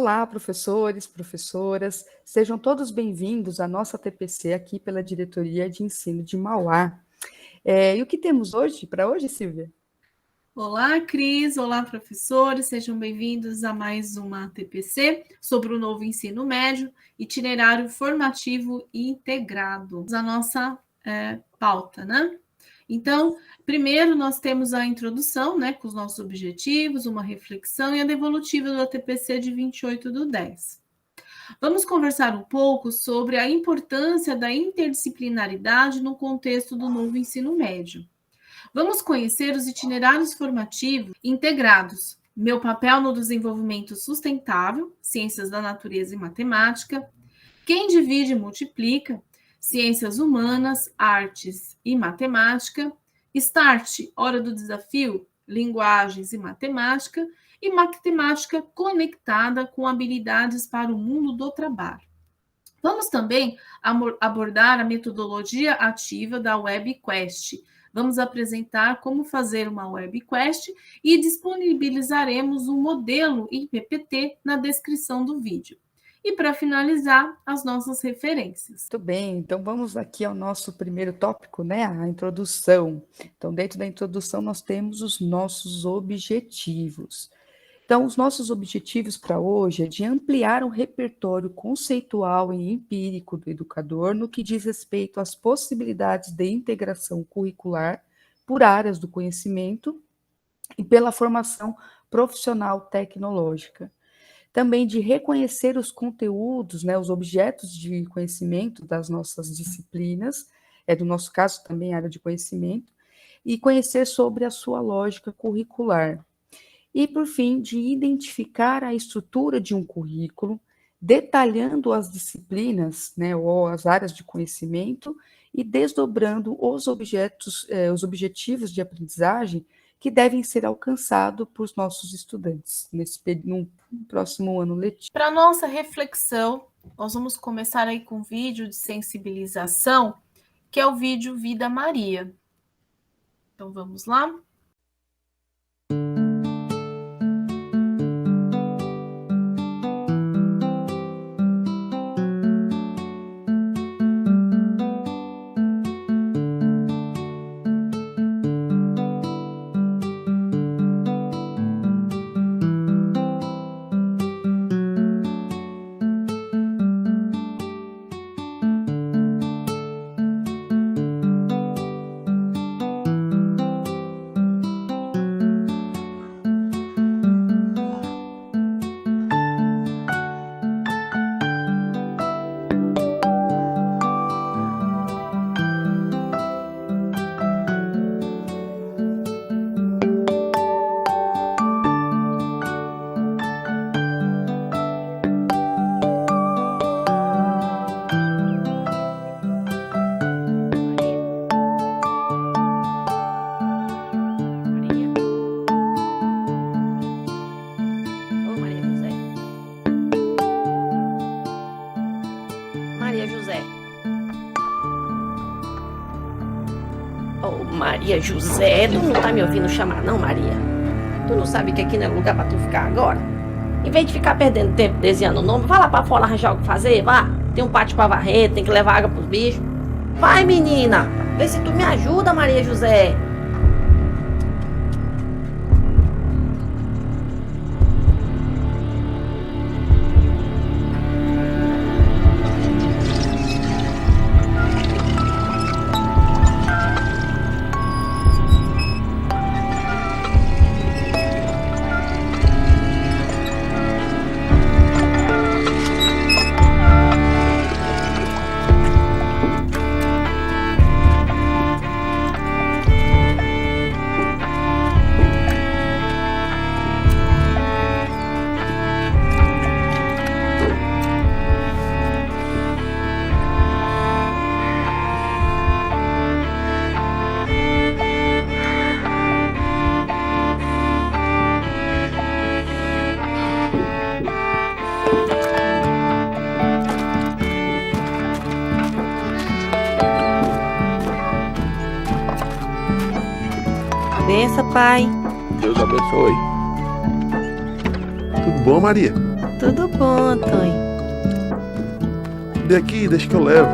Olá, professores, professoras, sejam todos bem-vindos à nossa TPC aqui pela Diretoria de Ensino de Mauá. E o que temos hoje, para hoje, Silvia? Olá, Cris, olá, professores, sejam bem-vindos a mais uma TPC sobre o novo ensino médio, itinerário formativo e integrado, a nossa pauta, né? Então, primeiro nós temos a introdução, né, com os nossos objetivos, uma reflexão e a devolutiva do TPC de 28/10. Vamos conversar um pouco sobre a importância da interdisciplinaridade no contexto do novo ensino médio. Vamos conhecer os itinerários formativos integrados. Meu papel no desenvolvimento sustentável, ciências da natureza e matemática. Quem divide e multiplica, ciências humanas, artes e matemática. Start, hora do desafio, linguagens e matemática. E matemática conectada com habilidades para o mundo do trabalho. Vamos também abordar a metodologia ativa da WebQuest. Vamos apresentar como fazer uma WebQuest e disponibilizaremos um modelo em PPT na descrição do vídeo. E para finalizar, as nossas referências. Muito bem, então vamos aqui ao nosso primeiro tópico, né? A introdução. Então, dentro da introdução, nós temos os nossos objetivos. Então, os nossos objetivos para hoje é de ampliar o repertório conceitual e empírico do educador no que diz respeito às possibilidades de integração curricular por áreas do conhecimento e pela formação profissional tecnológica. Também de reconhecer os conteúdos, né, os objetos de conhecimento das nossas disciplinas, do nosso caso também área de conhecimento, e conhecer sobre a sua lógica curricular. E, por fim, de identificar a estrutura de um currículo, detalhando as disciplinas, né, ou as áreas de conhecimento, e desdobrando os objetivos de aprendizagem que devem ser alcançados por nossos estudantes no próximo ano letivo. Para a nossa reflexão, nós vamos começar aí com um vídeo de sensibilização, que é o vídeo Vida Maria. Então, vamos lá? Maria José, tu não tá me ouvindo chamar não, Maria? Tu não sabe que aqui não é lugar pra tu ficar agora? Em vez de ficar perdendo tempo desenhando o nome, vai lá pra fora arranjar o que fazer, vá. Tem um pátio pra varrer, tem que levar água pros bichos. Vai, menina, vê se tu me ajuda, Maria José. Benção, pai. Deus abençoe. Tudo bom, Maria? Tudo bom, Antônio? Dê aqui, deixa que eu levo.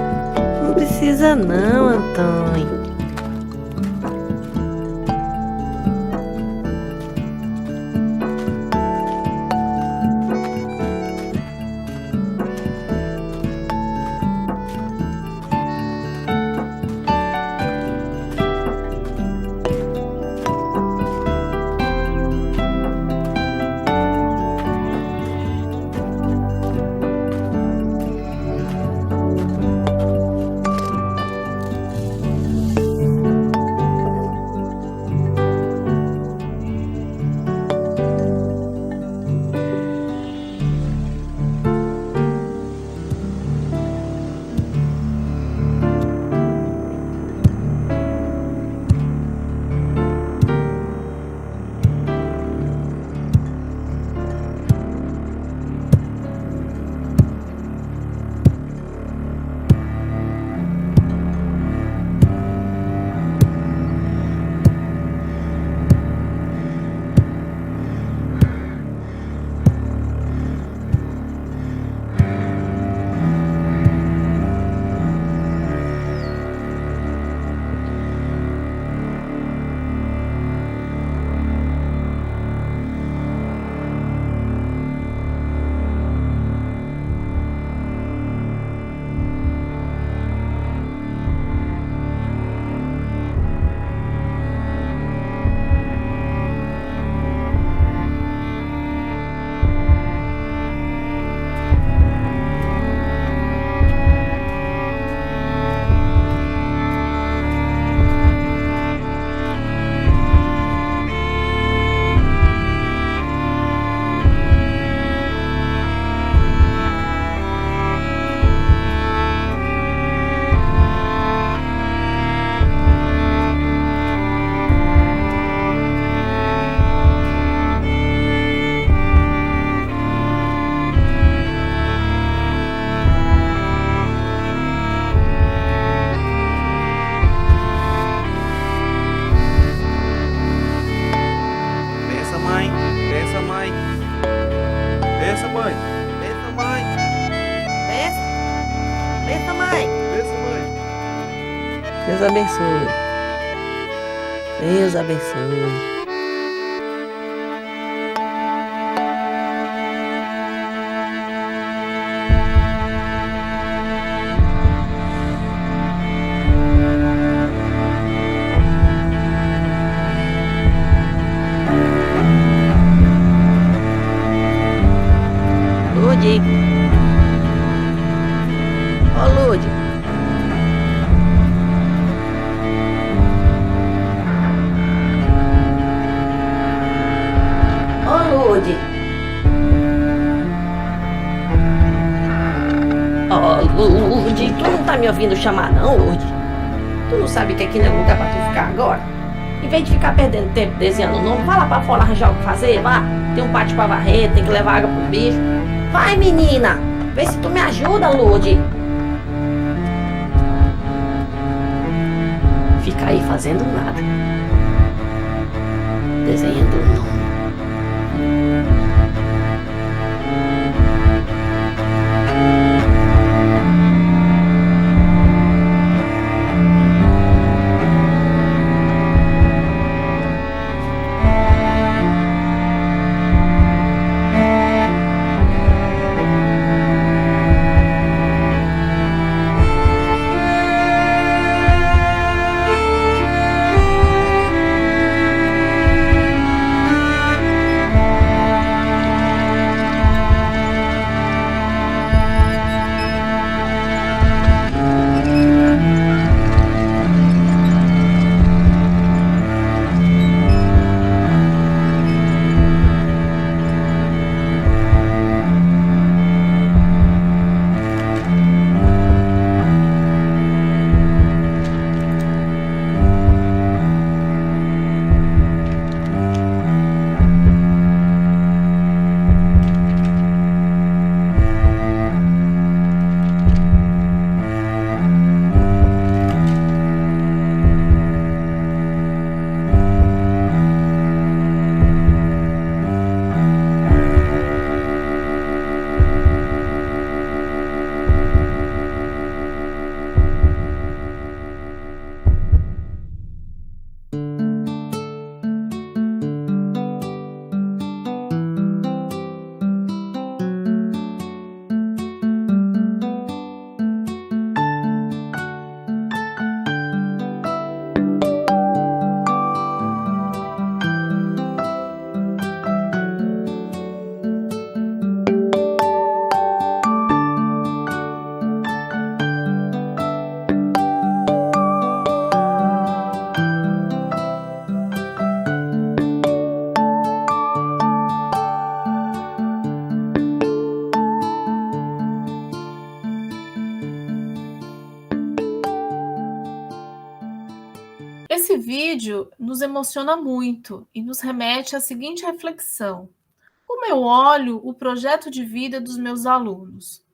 Não precisa não, Antônio. Deus abençoe. Deus abençoe. Lude. Ó, Lude. Lude. Oh, Lude, tu não tá me ouvindo chamar não, Lude? Tu não sabe que aqui não é lugar pra tu ficar agora? Em vez de ficar perdendo tempo desenhando o nome, vai lá pra fora arranjar o que fazer, vá. Tem um pátio pra varrer, tem que levar água pro bicho. Vai, menina, vê se tu me ajuda, Lude. Fica aí fazendo nada. Desenhando o nome. vídeo nos emociona muito e nos remete à seguinte reflexão: como eu olho o projeto de vida dos meus alunos?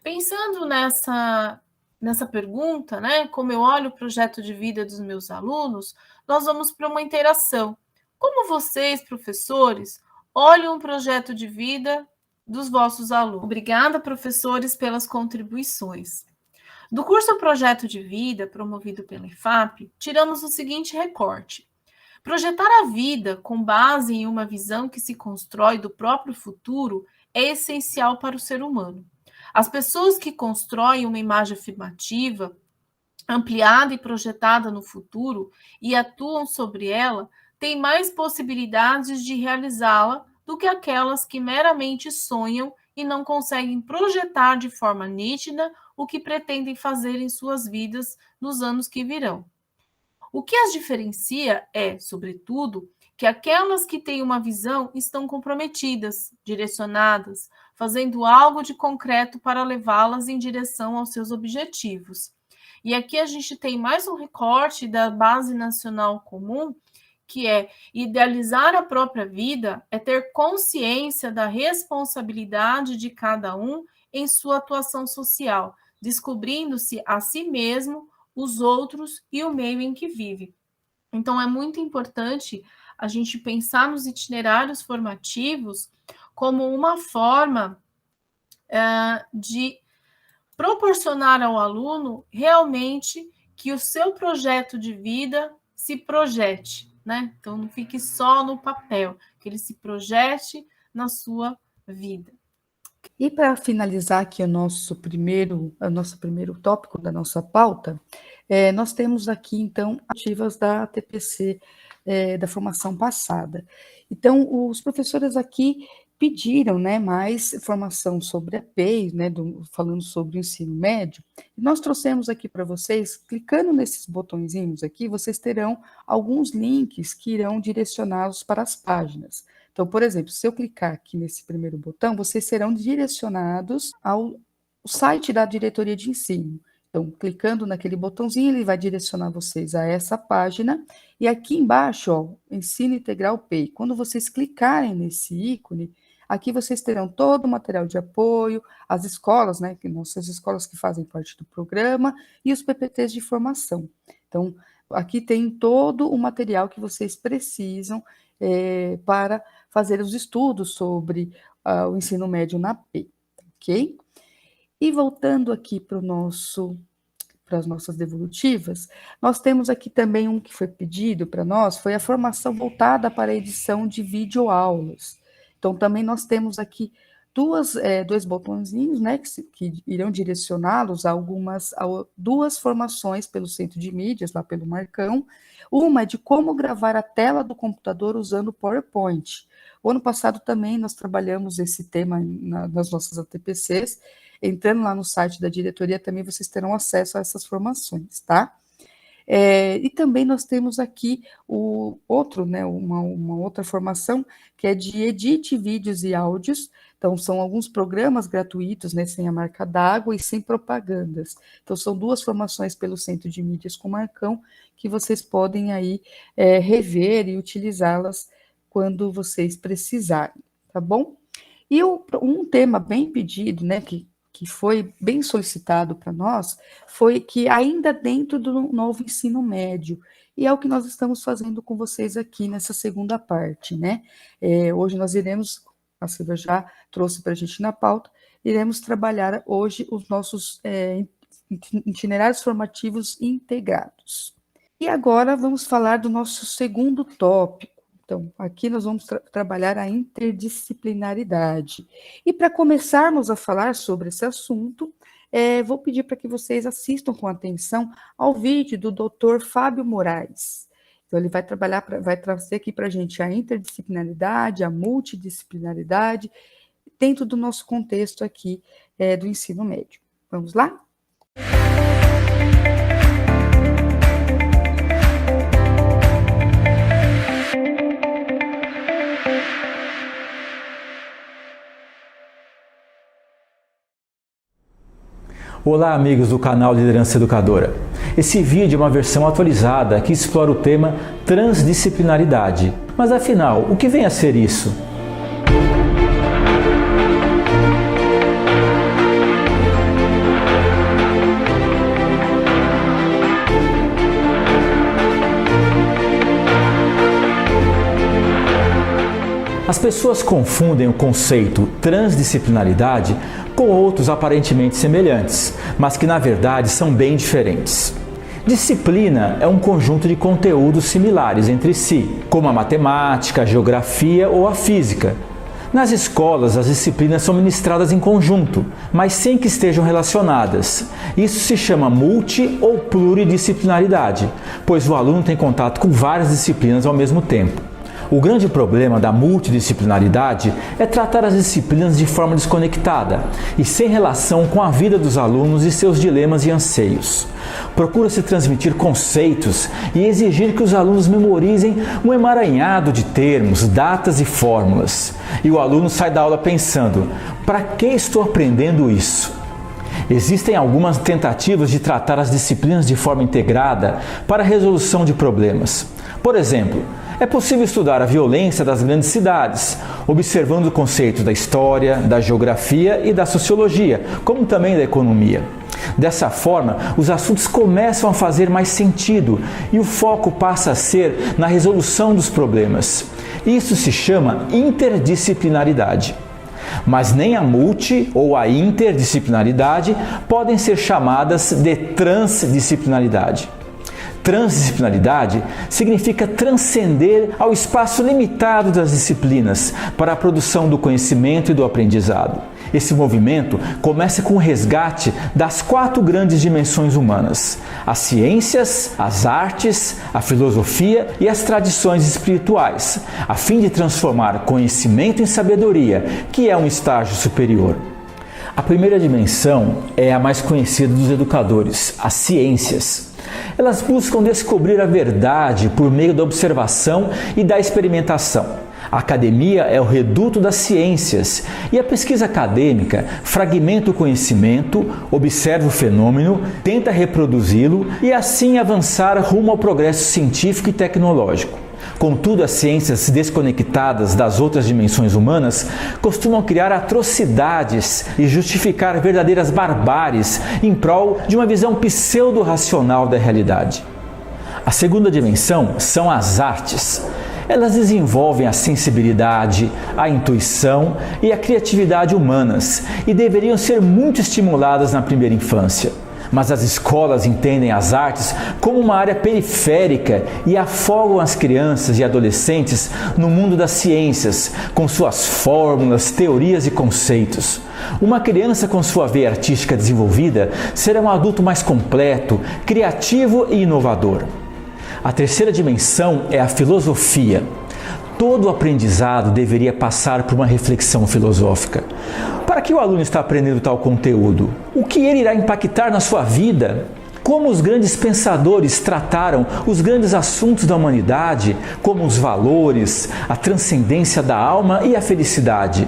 Pensando nessa pergunta, né, como eu olho o projeto de vida dos meus alunos, nós vamos para uma interação. Como vocês, professores, olham o projeto de vida dos vossos alunos? Obrigada, professores, pelas contribuições. Do curso Projeto de Vida, promovido pela IFAP, tiramos o seguinte recorte: projetar a vida com base em uma visão que se constrói do próprio futuro é essencial para o ser humano. As pessoas que constroem uma imagem afirmativa, ampliada e projetada no futuro e atuam sobre ela, têm mais possibilidades de realizá-la do que aquelas que meramente sonham e não conseguem projetar de forma nítida o que pretendem fazer em suas vidas nos anos que virão. O que as diferencia é, sobretudo, que aquelas que têm uma visão estão comprometidas, direcionadas, fazendo algo de concreto para levá-las em direção aos seus objetivos. E aqui a gente tem mais um recorte da Base Nacional Comum, que é idealizar a própria vida, é ter consciência da responsabilidade de cada um em sua atuação social, descobrindo-se a si mesmo, os outros e o meio em que vive. Então, é muito importante a gente pensar nos itinerários formativos como uma forma de proporcionar ao aluno realmente que o seu projeto de vida se projete, né? Então, não fique só no papel, que ele se projete na sua vida. E para finalizar aqui o nosso primeiro tópico da nossa pauta, nós temos aqui, então, ativas da TPC da formação passada. Então, os professores aqui pediram, né, mais informação sobre a PEI, né, falando sobre o ensino médio, e nós trouxemos aqui para vocês, clicando nesses botõezinhos aqui, vocês terão alguns links que irão direcioná-los para as páginas. Então, por exemplo, se eu clicar aqui nesse primeiro botão, vocês serão direcionados ao site da diretoria de ensino. Então, clicando naquele botãozinho, ele vai direcionar vocês a essa página. E aqui embaixo, ó, Ensino Integral PEI. Quando vocês clicarem nesse ícone, aqui vocês terão todo o material de apoio, as escolas, né, nossas escolas que fazem parte do programa, e os PPTs de formação. Então, aqui tem todo o material que vocês precisam para fazer os estudos sobre o ensino médio na PEI, ok? E voltando aqui para as nossas devolutivas, nós temos aqui também um que foi pedido para nós, foi a formação voltada para a edição de videoaulas. Então, também nós temos aqui dois botõezinhos, né, que irão direcioná-los a duas formações pelo Centro de Mídias, lá pelo Marcão. Uma é de como gravar a tela do computador usando o PowerPoint. O ano passado também nós trabalhamos esse tema nas nossas ATPCs. Entrando lá no site da diretoria, também vocês terão acesso a essas formações, tá? E também nós temos aqui uma outra formação, que é de edite vídeos e áudios. Então, são alguns programas gratuitos, né, sem a marca d'água e sem propagandas. Então, são duas formações pelo Centro de Mídias com Marcão, que vocês podem aí rever e utilizá-las quando vocês precisarem, tá bom? E um tema bem pedido, né, que foi bem solicitado para nós, foi que ainda dentro do novo ensino médio, e é o que nós estamos fazendo com vocês aqui nessa segunda parte, né? Hoje nós iremos, a Silvia já trouxe para a gente na pauta, iremos trabalhar hoje os nossos itinerários formativos integrados. E agora vamos falar do nosso segundo tópico. Então, aqui nós vamos trabalhar a interdisciplinaridade. E para começarmos a falar sobre esse assunto, vou pedir para que vocês assistam com atenção ao vídeo do Dr. Fábio Moraes. Então, ele vai trazer aqui para a gente a interdisciplinaridade, a multidisciplinaridade, dentro do nosso contexto aqui do ensino médio. Vamos lá? Olá, amigos do canal Liderança Educadora. esse vídeo é uma versão atualizada que explora o tema transdisciplinaridade. Mas afinal, o que vem a ser isso? As pessoas confundem o conceito transdisciplinaridade com outros aparentemente semelhantes, mas que na verdade são bem diferentes. Disciplina é um conjunto de conteúdos similares entre si, como a matemática, a geografia ou a física. Nas escolas, as disciplinas são ministradas em conjunto, mas sem que estejam relacionadas. Isso se chama multi- ou pluridisciplinaridade, pois o aluno tem contato com várias disciplinas ao mesmo tempo. O grande problema da multidisciplinaridade é tratar as disciplinas de forma desconectada e sem relação com a vida dos alunos e seus dilemas e anseios. Procura-se transmitir conceitos e exigir que os alunos memorizem um emaranhado de termos, datas e fórmulas. E o aluno sai da aula pensando: para que estou aprendendo isso? Existem algumas tentativas de tratar as disciplinas de forma integrada para a resolução de problemas. Por exemplo, é possível estudar a violência das grandes cidades, observando conceitos da história, da geografia e da sociologia, como também da economia. Dessa forma, os assuntos começam a fazer mais sentido e o foco passa a ser na resolução dos problemas. Isso se chama interdisciplinaridade. Mas nem a multi- ou a interdisciplinaridade podem ser chamadas de transdisciplinaridade. Transdisciplinaridade significa transcender ao espaço limitado das disciplinas para a produção do conhecimento e do aprendizado. Esse movimento começa com o resgate das 4 grandes dimensões humanas: as ciências, as artes, a filosofia e as tradições espirituais, a fim de transformar conhecimento em sabedoria, que é um estágio superior. A primeira dimensão é a mais conhecida dos educadores, as ciências. Elas buscam descobrir a verdade por meio da observação e da experimentação. A academia é o reduto das ciências e a pesquisa acadêmica fragmenta o conhecimento, observa o fenômeno, tenta reproduzi-lo e assim avançar rumo ao progresso científico e tecnológico. Contudo, as ciências desconectadas das outras dimensões humanas costumam criar atrocidades e justificar verdadeiras barbáries em prol de uma visão pseudo-racional da realidade. A segunda dimensão são as artes. Elas desenvolvem a sensibilidade, a intuição e a criatividade humanas e deveriam ser muito estimuladas na primeira infância. Mas as escolas entendem as artes como uma área periférica e afogam as crianças e adolescentes no mundo das ciências, com suas fórmulas, teorias e conceitos. Uma criança com sua veia artística desenvolvida será um adulto mais completo, criativo e inovador. A terceira dimensão é a filosofia. Todo aprendizado deveria passar por uma reflexão filosófica. Para que o aluno está aprendendo tal conteúdo? O que ele irá impactar na sua vida? Como os grandes pensadores trataram os grandes assuntos da humanidade, como os valores, a transcendência da alma e a felicidade?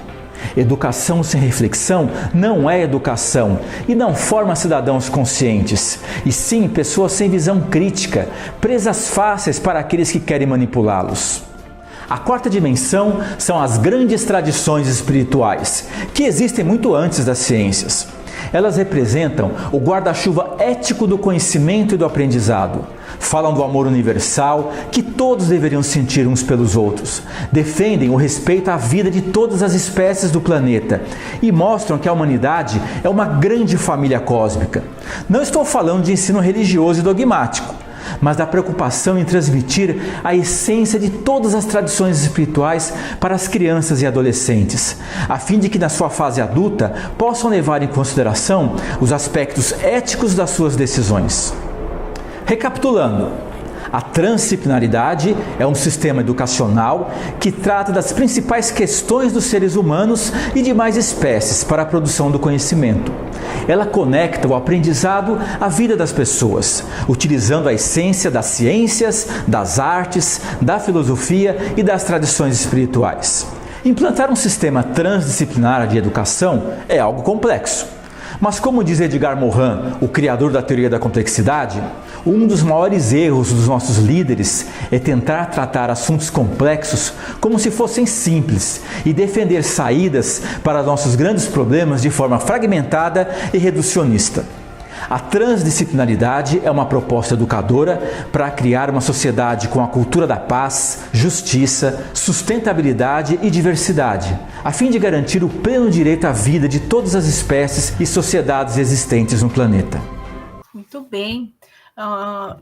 Educação sem reflexão não é educação e não forma cidadãos conscientes, e sim pessoas sem visão crítica, presas fáceis para aqueles que querem manipulá-los. A quarta dimensão são as grandes tradições espirituais, que existem muito antes das ciências. Elas representam o guarda-chuva ético do conhecimento e do aprendizado. Falam do amor universal que todos deveriam sentir uns pelos outros. Defendem o respeito à vida de todas as espécies do planeta e mostram que a humanidade é uma grande família cósmica. Não estou falando de ensino religioso e dogmático, mas da preocupação em transmitir a essência de todas as tradições espirituais para as crianças e adolescentes, a fim de que na sua fase adulta possam levar em consideração os aspectos éticos das suas decisões. Recapitulando, a transdisciplinaridade é um sistema educacional que trata das principais questões dos seres humanos e demais espécies para a produção do conhecimento. Ela conecta o aprendizado à vida das pessoas, utilizando a essência das ciências, das artes, da filosofia e das tradições espirituais. Implantar um sistema transdisciplinar de educação é algo complexo. Mas como diz Edgar Morin, o criador da teoria da complexidade, Um dos maiores erros dos nossos líderes é tentar tratar assuntos complexos como se fossem simples e defender saídas para nossos grandes problemas de forma fragmentada e reducionista. A transdisciplinaridade é uma proposta educadora para criar uma sociedade com a cultura da paz, justiça, sustentabilidade e diversidade, a fim de garantir o pleno direito à vida de todas as espécies e sociedades existentes no planeta. Muito bem.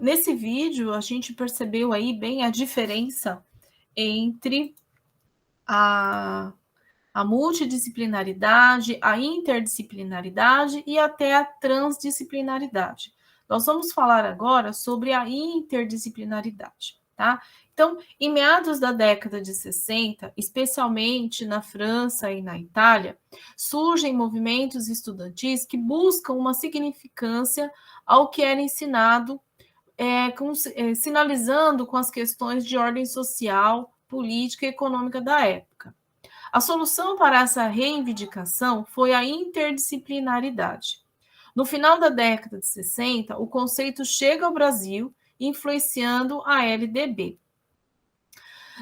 Nesse vídeo, a gente percebeu aí bem a diferença entre a multidisciplinaridade, a interdisciplinaridade e até a transdisciplinaridade. Nós vamos falar agora sobre a interdisciplinaridade, tá? Então, em meados da década de 60, especialmente na França e na Itália, surgem movimentos estudantis que buscam uma significância ao que era ensinado, sinalizando com as questões de ordem social, política e econômica da época. A solução para essa reivindicação foi a interdisciplinaridade. No final da década de 60, o conceito chega ao Brasil, influenciando a LDB.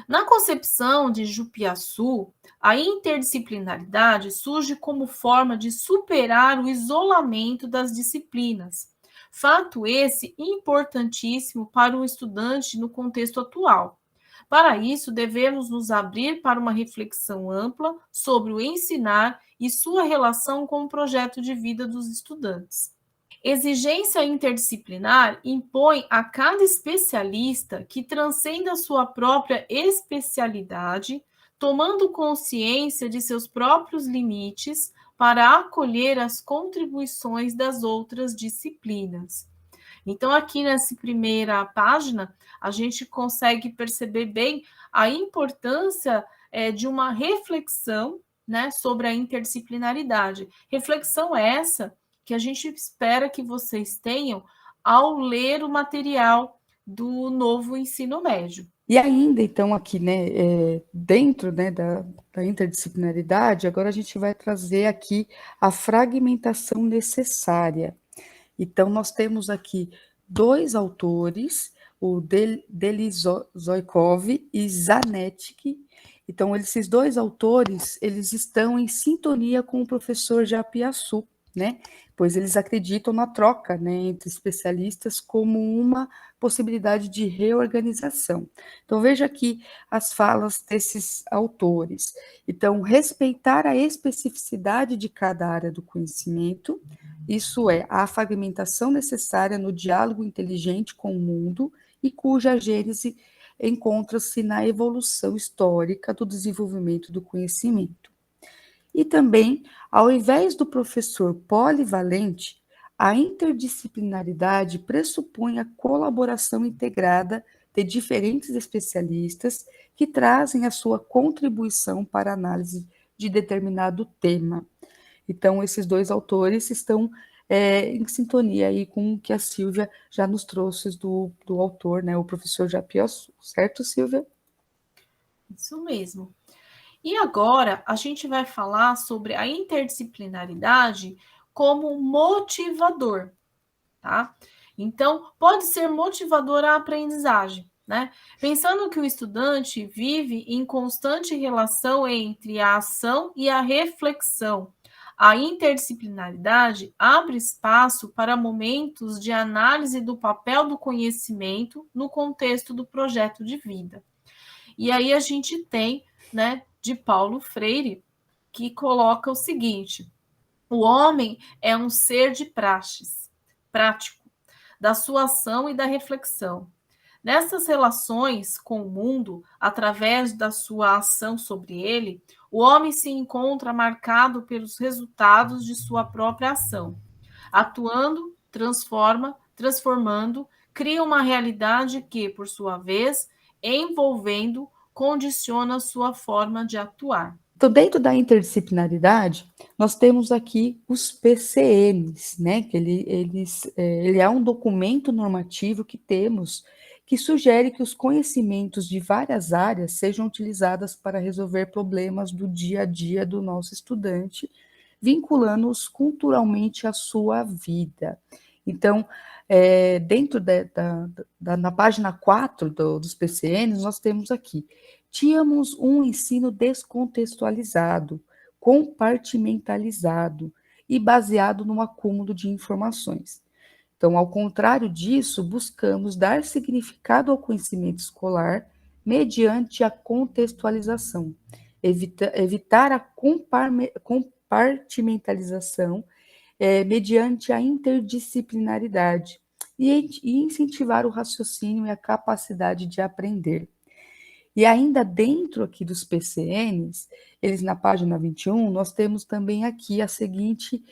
Na concepção de Jupiaçu, a interdisciplinaridade surge como forma de superar o isolamento das disciplinas. Fato esse importantíssimo para o estudante no contexto atual. Para isso, devemos nos abrir para uma reflexão ampla sobre o ensinar e sua relação com o projeto de vida dos estudantes. Exigência interdisciplinar impõe a cada especialista que transcenda a sua própria especialidade, tomando consciência de seus próprios limites para acolher as contribuições das outras disciplinas. Então, aqui nessa primeira página, a gente consegue perceber bem a importância de uma reflexão, né, sobre a interdisciplinaridade. Reflexão essa que a gente espera que vocês tenham ao ler o material do novo ensino médio. E ainda, então, aqui, né, dentro, né, da interdisciplinaridade, agora a gente vai trazer aqui a fragmentação necessária. Então, nós temos aqui dois autores, o Delizoikov e Zanetti. Então, esses dois autores, eles estão em sintonia com o professor Japiaçu, né? Pois eles acreditam na troca, né, entre especialistas como uma possibilidade de reorganização. Então, veja aqui as falas desses autores. Então, respeitar a especificidade de cada área do conhecimento, isso é, a fragmentação necessária no diálogo inteligente com o mundo e cuja gênese encontra-se na evolução histórica do desenvolvimento do conhecimento. E também, ao invés do professor polivalente, a interdisciplinaridade pressupõe a colaboração integrada de diferentes especialistas que trazem a sua contribuição para a análise de determinado tema. Então, esses dois autores estão em sintonia aí com o que a Silvia já nos trouxe do autor, né, o professor Japiaçu, certo, Silvia? Isso mesmo. E agora a gente vai falar sobre a interdisciplinaridade como motivador, tá? Então, pode ser motivador à aprendizagem, né? Pensando que o estudante vive em constante relação entre a ação e a reflexão, a interdisciplinaridade abre espaço para momentos de análise do papel do conhecimento no contexto do projeto de vida. E aí a gente tem, né, de Paulo Freire, que coloca o seguinte: o homem é um ser de prático, da sua ação e da reflexão. Nessas relações com o mundo, através da sua ação sobre ele, o homem se encontra marcado pelos resultados de sua própria ação. Atuando, transformando, cria uma realidade que, por sua vez, envolvendo, condiciona a sua forma de atuar. Então, dentro da interdisciplinaridade, nós temos aqui os PCNs, né? Que ele é um documento normativo que temos que sugere que os conhecimentos de várias áreas sejam utilizados para resolver problemas do dia a dia do nosso estudante, vinculando-os culturalmente à sua vida. Então, dentro na página 4 dos PCNs, nós temos aqui, tínhamos um ensino descontextualizado, compartimentalizado e baseado no acúmulo de informações. Então, ao contrário disso, buscamos dar significado ao conhecimento escolar mediante a contextualização, evitar a compartimentalização mediante a interdisciplinaridade e incentivar o raciocínio e a capacidade de aprender. E ainda dentro aqui dos PCNs, eles na página 21, nós temos também aqui a seguinte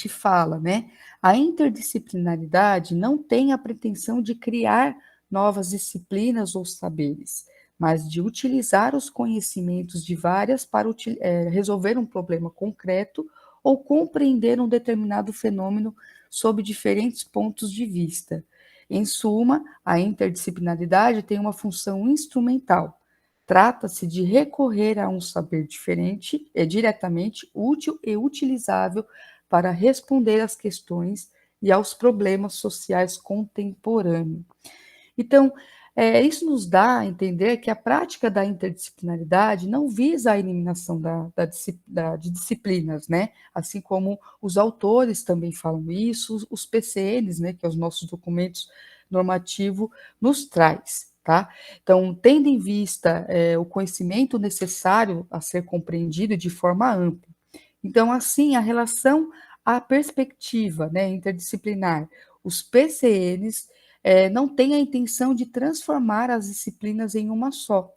fala, né? A interdisciplinaridade não tem a pretensão de criar novas disciplinas ou saberes, mas de utilizar os conhecimentos de várias para resolver um problema concreto ou compreender um determinado fenômeno sob diferentes pontos de vista. Em suma, a interdisciplinaridade tem uma função instrumental. Trata-se de recorrer a um saber diferente, diretamente útil e utilizável para responder às questões e aos problemas sociais contemporâneos. Então, isso nos dá a entender que a prática da interdisciplinaridade não visa a eliminação de disciplinas, né? Assim como os autores também falam isso, os PCNs, né, que é os nossos documentos normativos, nos traz, tá? Então, tendo em vista o conhecimento necessário a ser compreendido de forma ampla. Então, assim, a perspectiva, né, interdisciplinar, os PCNs não têm a intenção de transformar as disciplinas em uma só,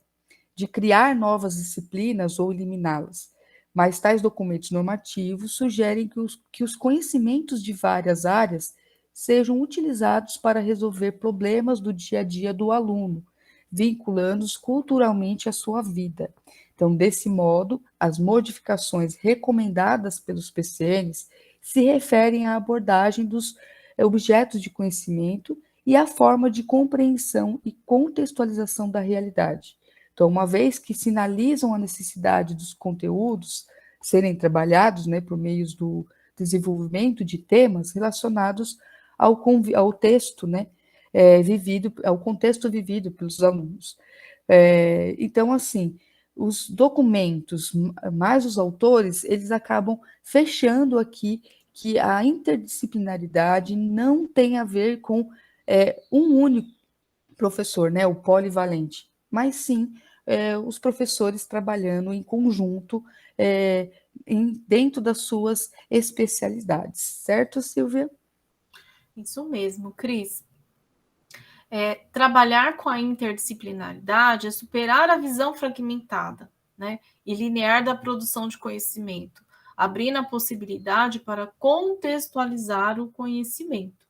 de criar novas disciplinas ou eliminá-las, mas tais documentos normativos sugerem que os conhecimentos de várias áreas sejam utilizados para resolver problemas do dia a dia do aluno, vinculando-os culturalmente à sua vida. Então, desse modo, as modificações recomendadas pelos PCNs se referem à abordagem dos objetos de conhecimento e à forma de compreensão e contextualização da realidade. Então, uma vez que sinalizam a necessidade dos conteúdos serem trabalhados, né, por meio do desenvolvimento de temas relacionados ao texto, né, ao contexto vivido pelos alunos. Então, assim, os documentos, mais os autores, eles acabam fechando aqui que a interdisciplinaridade não tem a ver com um único professor, né, o polivalente, mas sim os professores trabalhando em conjunto dentro das suas especialidades, certo, Silvia? Isso mesmo, Cris. Trabalhar com a interdisciplinaridade é superar a visão fragmentada, né, e linear da produção de conhecimento, abrindo a possibilidade para contextualizar o conhecimento,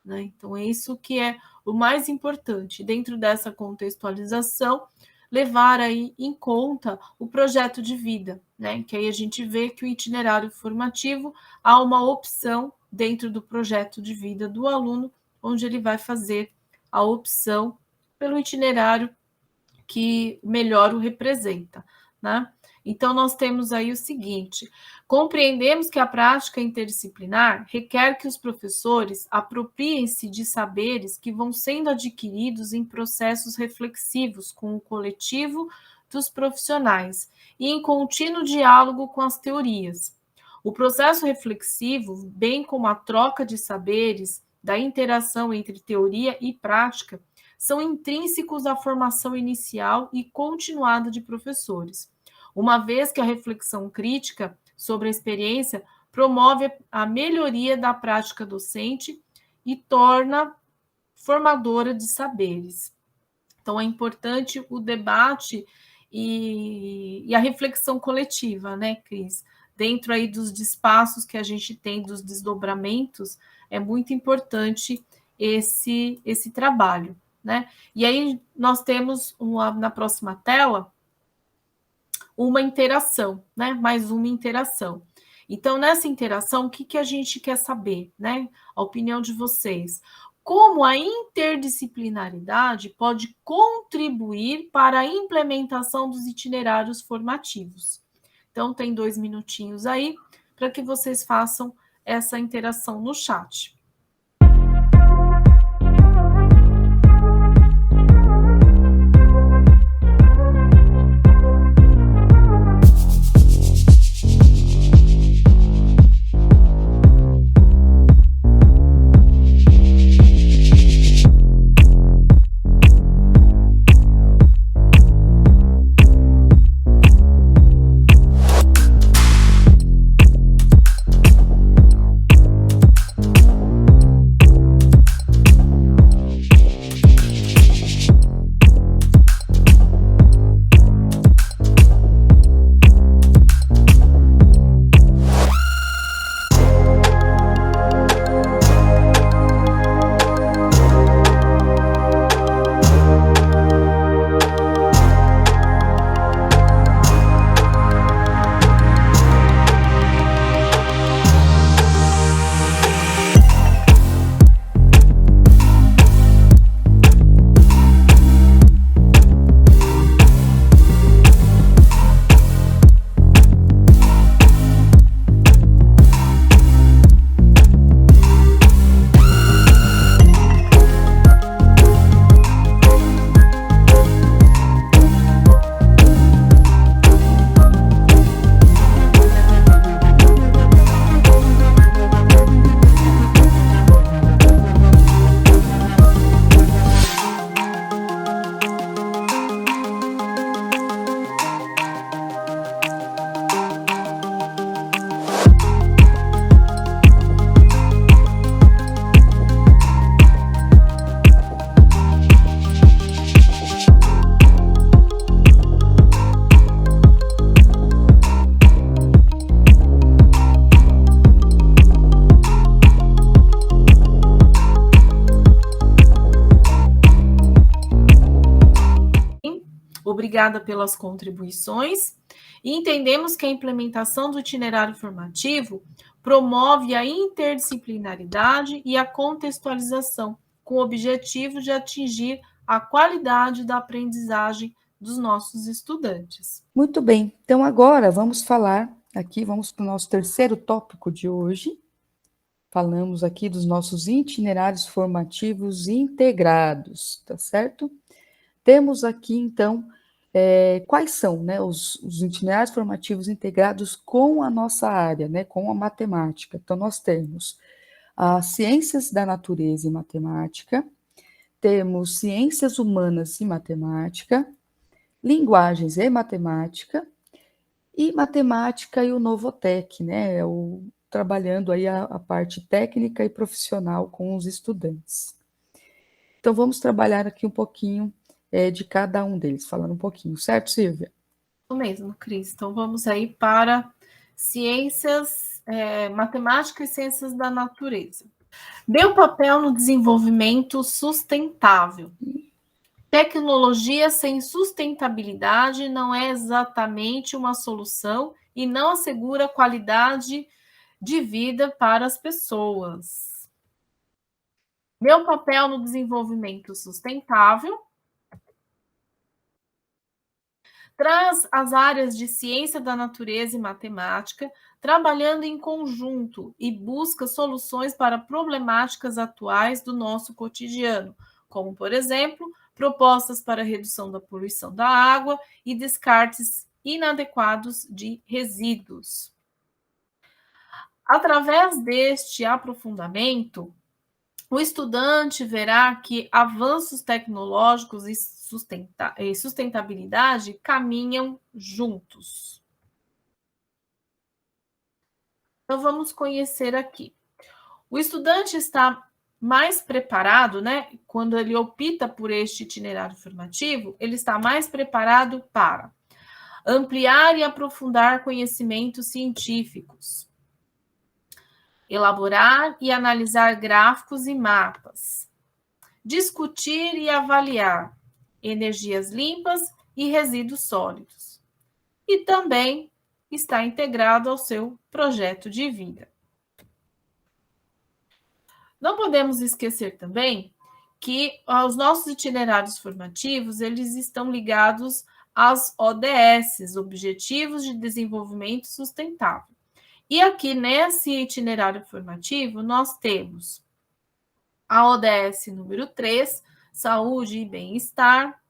né? Então, é isso que é o mais importante. Dentro dessa contextualização, levar aí em conta o projeto de vida, né? Que aí a gente vê que o itinerário formativo há uma opção dentro do projeto de vida do aluno, onde ele vai fazer a opção pelo itinerário que melhor o representa, né? Então, nós temos aí o seguinte: compreendemos que a prática interdisciplinar requer que os professores apropriem-se de saberes que vão sendo adquiridos em processos reflexivos com o coletivo dos profissionais e em contínuo diálogo com as teorias. O processo reflexivo, bem como a troca de saberes, da interação entre teoria e prática, são intrínsecos à formação inicial e continuada de professores, uma vez que a reflexão crítica sobre a experiência promove a melhoria da prática docente e torna formadora de saberes. Então, é importante o debate e a reflexão coletiva, né, Cris? Dentro aí dos espaços que a gente tem, dos desdobramentos, é muito importante esse trabalho, né? E aí nós temos na próxima tela uma interação, né? Mais uma interação. Então, nessa interação, o que a gente quer saber, né? A opinião de vocês. Como a interdisciplinaridade pode contribuir para a implementação dos itinerários formativos. Então, tem 2 minutinhos aí para que vocês façam essa interação no chat. Obrigada pelas contribuições. E entendemos que a implementação do itinerário formativo promove a interdisciplinaridade e a contextualização, com o objetivo de atingir a qualidade da aprendizagem dos nossos estudantes. Muito bem, então agora vamos falar aqui, vamos para o nosso terceiro tópico de hoje. Falamos aqui dos nossos itinerários formativos integrados, tá certo? Temos aqui, então, quais são, né, os itinerários formativos integrados com a nossa área, né, com a matemática. Então, nós temos as ciências da natureza e matemática, temos ciências humanas e matemática, linguagens e matemática e o Novotec, né, trabalhando aí a parte técnica e profissional com os estudantes. Então, vamos trabalhar aqui um pouquinho de cada um deles, falando um pouquinho, certo, Silvia? Isso mesmo, Cris. Então, vamos aí para ciências, matemática e ciências da natureza. Meu papel no desenvolvimento sustentável. Tecnologia sem sustentabilidade não é exatamente uma solução e não assegura qualidade de vida para as pessoas. Meu papel no desenvolvimento sustentável traz as áreas de ciência da natureza e matemática, trabalhando em conjunto e busca soluções para problemáticas atuais do nosso cotidiano, como, por exemplo, propostas para a redução da poluição da água e descartes inadequados de resíduos. Através deste aprofundamento, o estudante verá que avanços tecnológicos e sustentabilidade caminham juntos. Então, vamos conhecer aqui. O estudante está mais preparado, né? Quando ele opta por este itinerário formativo, ele está mais preparado para ampliar e aprofundar conhecimentos científicos, elaborar e analisar gráficos e mapas, discutir e avaliar energias limpas e resíduos sólidos. E também está integrado ao seu projeto de vida. Não podemos esquecer também que os nossos itinerários formativos, eles estão ligados às ODS, Objetivos de Desenvolvimento Sustentável. E aqui nesse itinerário formativo, nós temos a ODS número 3, saúde e bem-estar.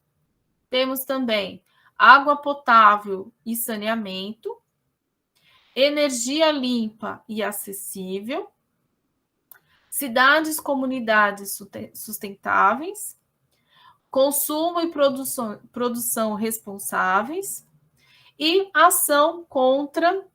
Temos também água potável e saneamento, energia limpa e acessível, cidades, comunidades sustentáveis, consumo e produção responsáveis e ação contra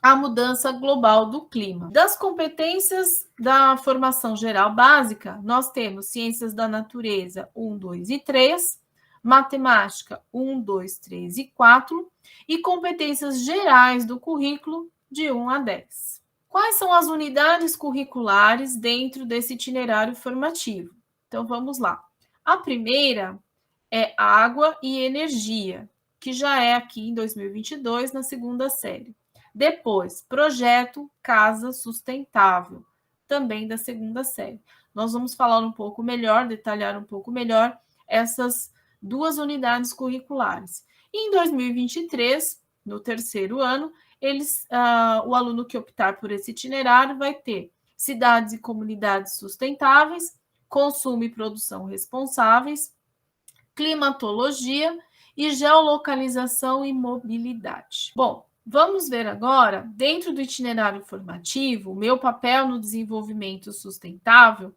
a mudança global do clima. Das competências da formação geral básica, nós temos ciências da natureza 1, 2 e 3, matemática 1, 2, 3 e 4 e competências gerais do currículo de 1 a 10. Quais são as unidades curriculares dentro desse itinerário formativo? Então vamos lá. A primeira é água e energia, que já é aqui em 2022 na segunda série. Depois, projeto Casa Sustentável, também da segunda série. Nós vamos falar um pouco melhor, detalhar um pouco melhor essas duas unidades curriculares. E em 2023, no terceiro ano, o aluno que optar por esse itinerário vai ter cidades e comunidades sustentáveis, consumo e produção responsáveis, climatologia e geolocalização e mobilidade. Bom, vamos ver agora, dentro do itinerário formativo, o meu papel no desenvolvimento sustentável,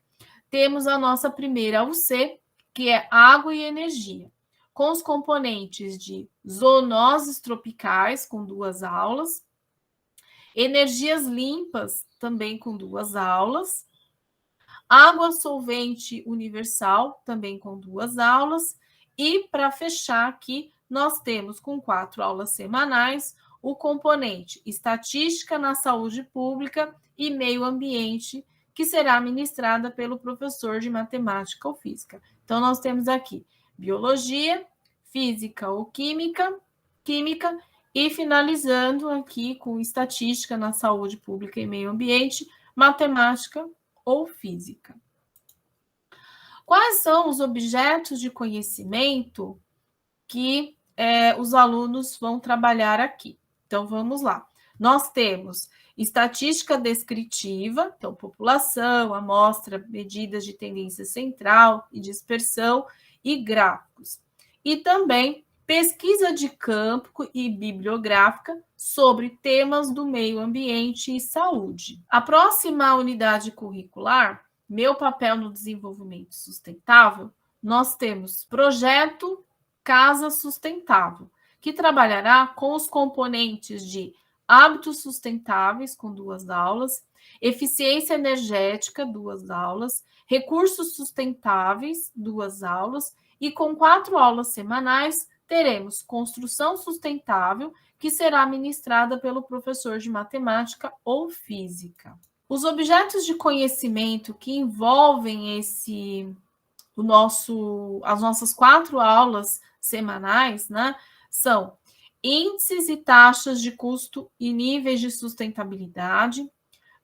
temos a nossa primeira UC, que é água e energia, com os componentes de zoonoses tropicais, com 2 aulas, energias limpas, também com 2 aulas, água solvente universal, também com 2 aulas, e para fechar aqui, nós temos com 4 aulas semanais o componente estatística na saúde pública e meio ambiente, que será ministrada pelo professor de matemática ou física. Então, nós temos aqui biologia, física ou química e finalizando aqui com estatística na saúde pública e meio ambiente, matemática ou física. Quais são os objetos de conhecimento que os alunos vão trabalhar aqui? Então, vamos lá. Nós temos estatística descritiva, então, população, amostra, medidas de tendência central e dispersão e gráficos. E também pesquisa de campo e bibliográfica sobre temas do meio ambiente e saúde. A próxima unidade curricular, meu papel no desenvolvimento sustentável, nós temos projeto Casa Sustentável, que trabalhará com os componentes de hábitos sustentáveis, com 2 aulas, eficiência energética, 2 aulas, recursos sustentáveis, 2 aulas, e com 4 aulas semanais, teremos construção sustentável, que será ministrada pelo professor de matemática ou física. Os objetos de conhecimento que envolvem as nossas 4 aulas semanais, né, são índices e taxas de custo e níveis de sustentabilidade,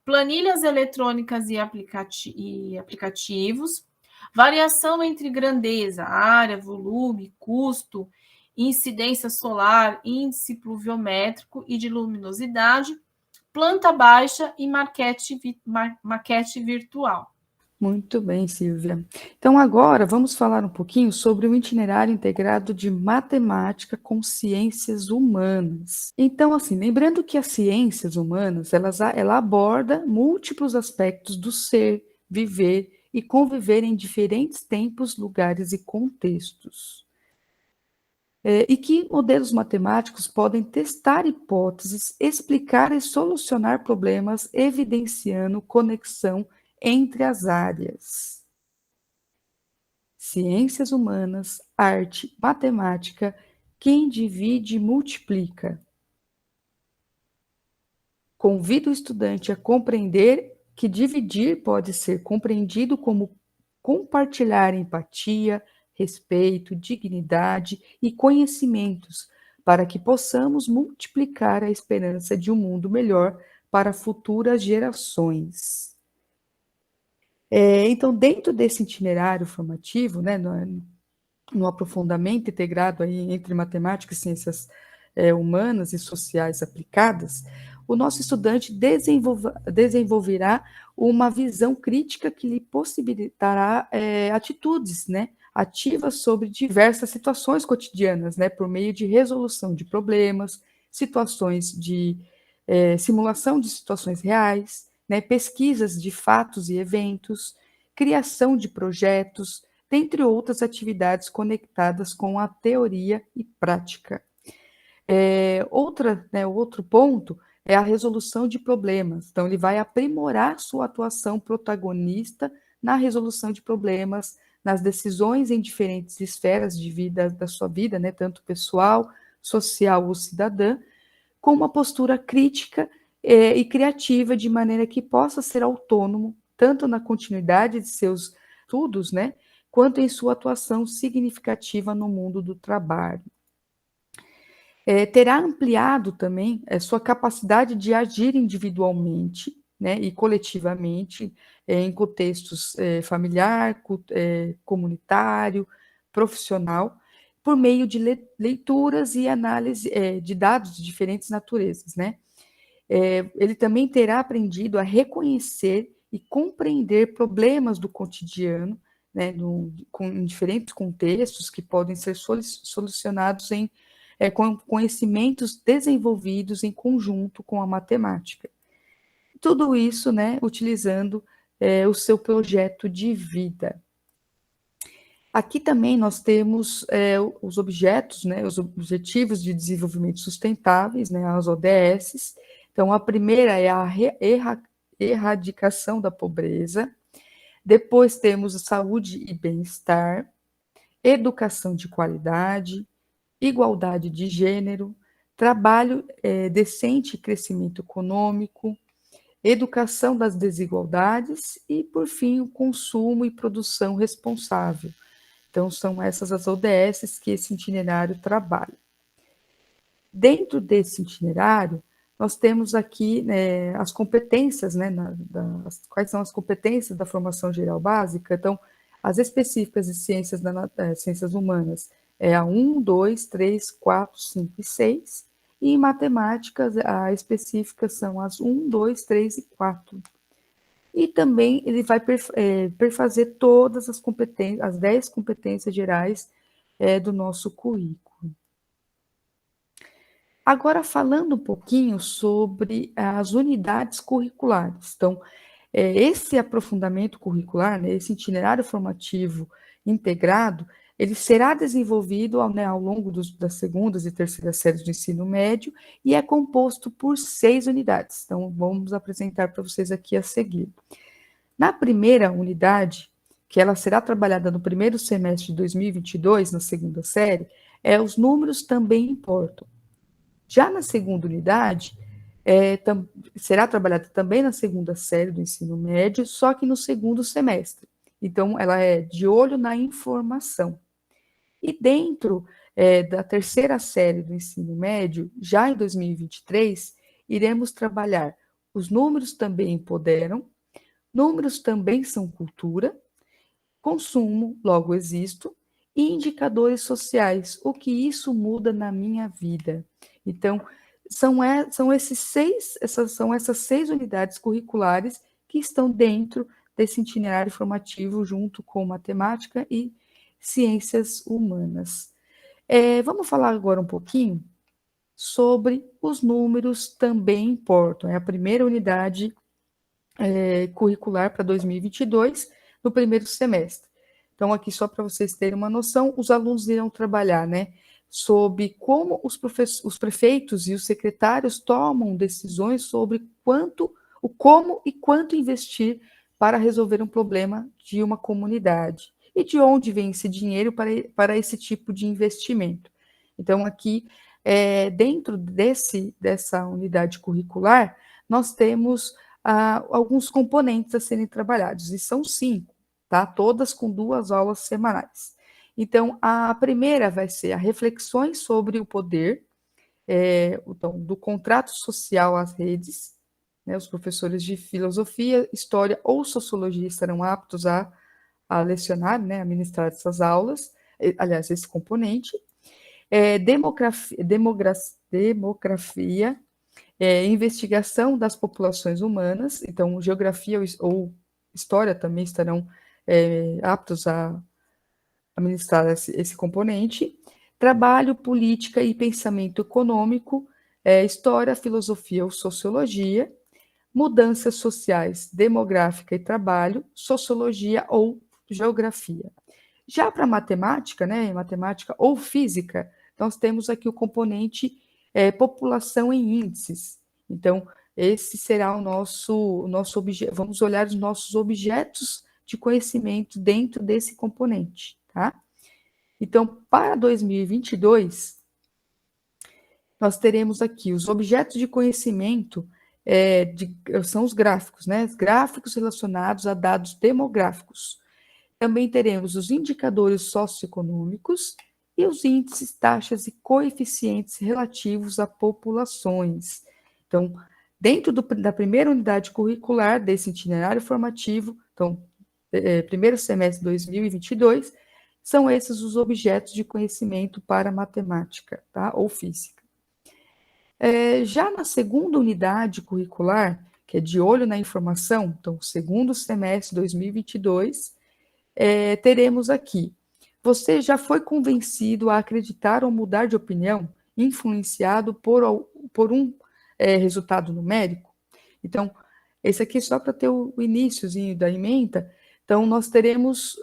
planilhas eletrônicas e aplicativos, variação entre grandeza, área, volume, custo, incidência solar, índice pluviométrico e de luminosidade, planta baixa e maquete virtual. Muito bem, Silvia. Então, agora vamos falar um pouquinho sobre o itinerário integrado de matemática com ciências humanas. Então, assim, lembrando que as ciências humanas, ela aborda múltiplos aspectos do ser, viver e conviver em diferentes tempos, lugares e contextos. E que modelos matemáticos podem testar hipóteses, explicar e solucionar problemas, evidenciando conexão entre as áreas. Ciências humanas, arte, matemática, quem divide multiplica. Convido o estudante a compreender que dividir pode ser compreendido como compartilhar empatia, respeito, dignidade e conhecimentos, para que possamos multiplicar a esperança de um mundo melhor para futuras gerações. Então, dentro desse itinerário formativo, né, no aprofundamento integrado aí entre matemática e ciências humanas e sociais aplicadas, o nosso estudante desenvolverá uma visão crítica que lhe possibilitará atitudes, né, ativas sobre diversas situações cotidianas, né, por meio de resolução de problemas, situações de simulação de situações reais, né, pesquisas de fatos e eventos, criação de projetos, dentre outras atividades conectadas com a teoria e prática. Outro ponto é a resolução de problemas. Então, ele vai aprimorar sua atuação protagonista na resolução de problemas, nas decisões em diferentes esferas de vida da sua vida, né, tanto pessoal, social ou cidadã, com uma postura crítica e criativa, de maneira que possa ser autônomo, tanto na continuidade de seus estudos, né, quanto em sua atuação significativa no mundo do trabalho. Terá ampliado também sua capacidade de agir individualmente, né, e coletivamente, em contextos familiar, comunitário, profissional, por meio de leituras e análise de dados de diferentes naturezas, né? Ele também terá aprendido a reconhecer e compreender problemas do cotidiano, né, em diferentes contextos que podem ser solucionados com conhecimentos desenvolvidos em conjunto com a matemática. Tudo isso, né, utilizando o seu projeto de vida. Aqui também nós temos os objetos, né, os Objetivos de Desenvolvimento Sustentáveis, né, as ODS. Então, a primeira é a erradicação da pobreza. Depois temos a saúde e bem-estar, educação de qualidade, igualdade de gênero, trabalho decente e crescimento econômico, educação das desigualdades e, por fim, o consumo e produção responsável. Então, são essas as ODS que esse itinerário trabalha. Dentro desse itinerário, nós temos aqui as competências, né, quais são as competências da formação geral básica. Então, as específicas de ciências humanas é a 1, 2, 3, 4, 5 e 6, e em matemáticas, a específica são as 1, 2, 3 e 4. E também ele vai perfazer todas as competências, as 10 competências gerais do nosso currículo. Agora, falando um pouquinho sobre as unidades curriculares. Então, esse aprofundamento curricular, né, esse itinerário formativo integrado, ele será desenvolvido ao longo das segundas e terceiras séries do ensino médio e é composto por 6 unidades. Então, vamos apresentar para vocês aqui a seguir. Na primeira unidade, que ela será trabalhada no primeiro semestre de 2022, na segunda série, os números também importam. Já na segunda unidade, será trabalhada também na segunda série do ensino médio, só que no segundo semestre. Então, ela é de olho na informação. E dentro da terceira série do ensino médio, já em 2023, iremos trabalhar os números também empoderam, números também são cultura, consumo, logo existo, e indicadores sociais, o que isso muda na minha vida. Então, são essas 6 unidades curriculares que estão dentro desse itinerário formativo, junto com matemática e ciências humanas. Vamos falar agora um pouquinho sobre os números também importam. É a primeira unidade curricular para 2022, no primeiro semestre. Então, aqui só para vocês terem uma noção, os alunos irão trabalhar, né, sobre como os prefeitos e os secretários tomam decisões sobre como e quanto investir para resolver um problema de uma comunidade e de onde vem esse dinheiro para esse tipo de investimento. Então, aqui, dentro dessa unidade curricular, nós temos alguns componentes a serem trabalhados, e são 5, tá? Todas com 2 aulas semanais. Então, a primeira vai ser as reflexões sobre o poder, então, do contrato social às redes, né? Os professores de filosofia, história ou sociologia estarão aptos a lecionar, né, a ministrar essas aulas, aliás, esse componente. Demografia, investigação das populações humanas, então geografia ou história também estarão aptos a administrar esse componente. Trabalho, política e pensamento econômico, história, filosofia ou sociologia. Mudanças sociais, demográfica e trabalho, sociologia ou geografia. Já para matemática, né, matemática ou física, nós temos aqui o componente população em índices. Então, esse será o nosso objeto. Vamos olhar os nossos objetos de conhecimento dentro desse componente, tá? Então, para 2022, nós teremos aqui os objetos de conhecimento, são os gráficos, né? Gráficos relacionados a dados demográficos. Também teremos os indicadores socioeconômicos e os índices, taxas e coeficientes relativos a populações. Então, dentro da primeira unidade curricular desse itinerário formativo, então, primeiro semestre de 2022, são esses os objetos de conhecimento para matemática, tá? Ou física. Já na segunda unidade curricular, que é de olho na informação, então, segundo semestre de 2022, teremos aqui: você já foi convencido a acreditar ou mudar de opinião, influenciado por um resultado numérico? Então, esse aqui é só para ter o iniciozinho da ementa. Então, nós teremos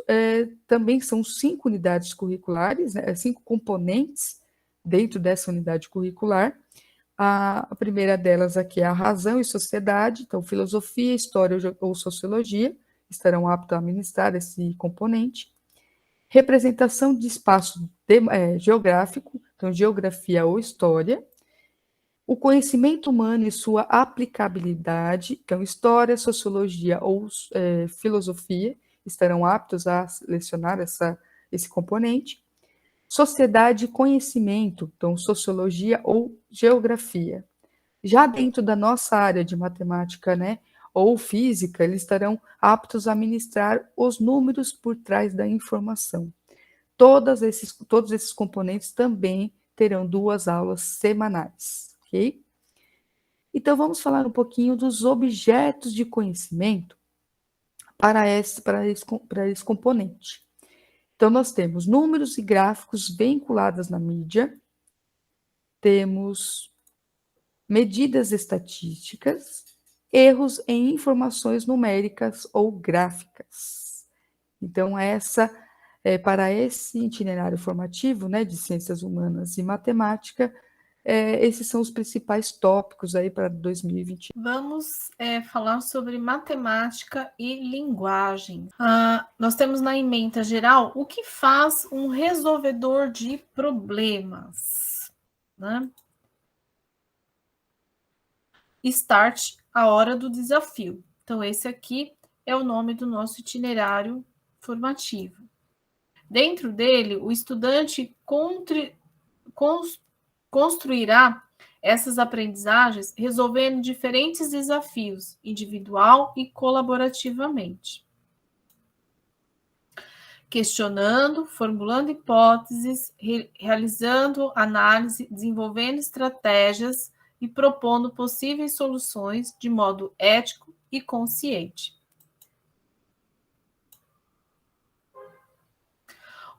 também, são 5 unidades curriculares, né, 5 componentes dentro dessa unidade curricular. A primeira delas aqui é a razão e sociedade, então filosofia, história ou sociologia estarão aptos a administrar esse componente. Representação de espaço geográfico, então geografia ou história. O conhecimento humano e sua aplicabilidade, então história, sociologia ou filosofia estarão aptos a selecionar esse componente. Sociedade e conhecimento, então sociologia ou geografia. Já dentro da nossa área de matemática, né, ou física, eles estarão aptos a ministrar os números por trás da informação. Todos esses componentes também terão 2 aulas semanais, ok? Então, vamos falar um pouquinho dos objetos de conhecimento para esse componente. Então, nós temos números e gráficos vinculados na mídia, temos medidas estatísticas, erros em informações numéricas ou gráficas. Então, para esse itinerário formativo, né, de ciências humanas e matemática, esses são os principais tópicos aí para 2020. Vamos falar sobre matemática e linguagem. Nós temos na ementa geral o que faz um resolvedor de problemas, né? Start, a hora do desafio. Então, esse aqui é o nome do nosso itinerário formativo. Dentro dele, o estudante construirá essas aprendizagens resolvendo diferentes desafios, individual e colaborativamente. Questionando, formulando hipóteses, realizando análise, desenvolvendo estratégias e propondo possíveis soluções de modo ético e consciente.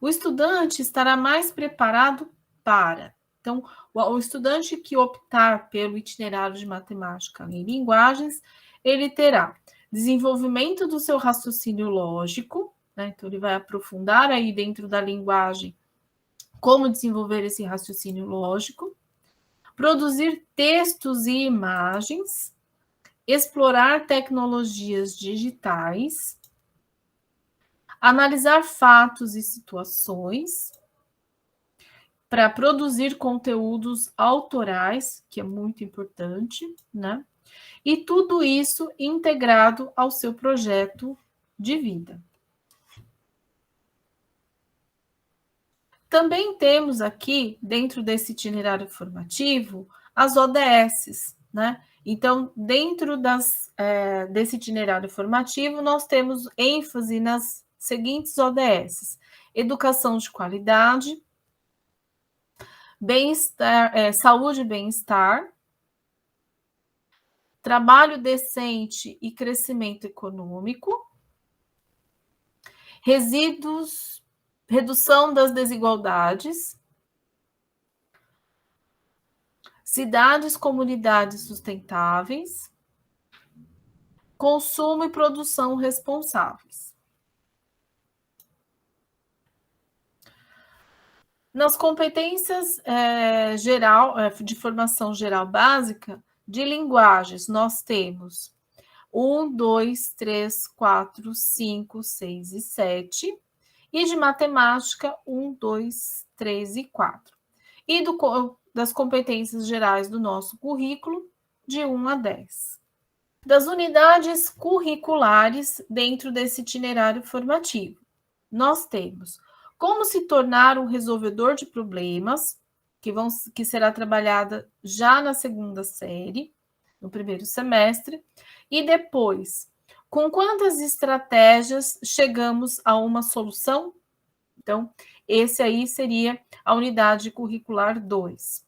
O estudante estará mais preparado para. Então, o estudante que optar pelo itinerário de matemática em linguagens, ele terá desenvolvimento do seu raciocínio lógico, né? Então, ele vai aprofundar aí dentro da linguagem como desenvolver esse raciocínio lógico, produzir textos e imagens, explorar tecnologias digitais, analisar fatos e situações, para produzir conteúdos autorais, que é muito importante, né? E tudo isso integrado ao seu projeto de vida. Também temos aqui, dentro desse itinerário formativo, as ODSs, né? Então, dentro desse itinerário formativo, nós temos ênfase nas seguintes ODSs: educação de qualidade, bem-estar, saúde e bem-estar, trabalho decente e crescimento econômico, resíduos, redução das desigualdades, cidades, comunidades sustentáveis, consumo e produção responsáveis. Nas competências de formação geral básica, de linguagens, nós temos 1, 2, 3, 4, 5, 6 e 7. E de matemática, 1, 2, 3 e 4. E das competências gerais do nosso currículo, de 1 a 10. Das unidades curriculares dentro desse itinerário formativo, nós temos como se tornar um resolvedor de problemas, que será trabalhada já na segunda série, no primeiro semestre, e depois, com quantas estratégias chegamos a uma solução? Então, esse aí seria a unidade curricular 2.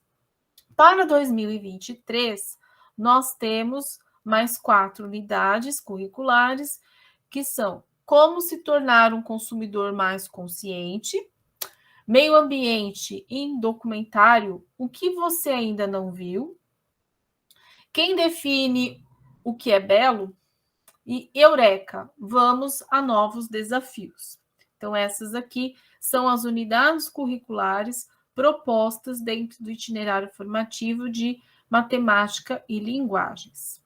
Para 2023, nós temos mais 4 unidades curriculares, que são como se tornar um consumidor mais consciente, meio ambiente em documentário, o que você ainda não viu, quem define o que é belo, e Eureka, vamos a novos desafios. Então, essas aqui são as unidades curriculares propostas dentro do itinerário formativo de matemática e linguagens.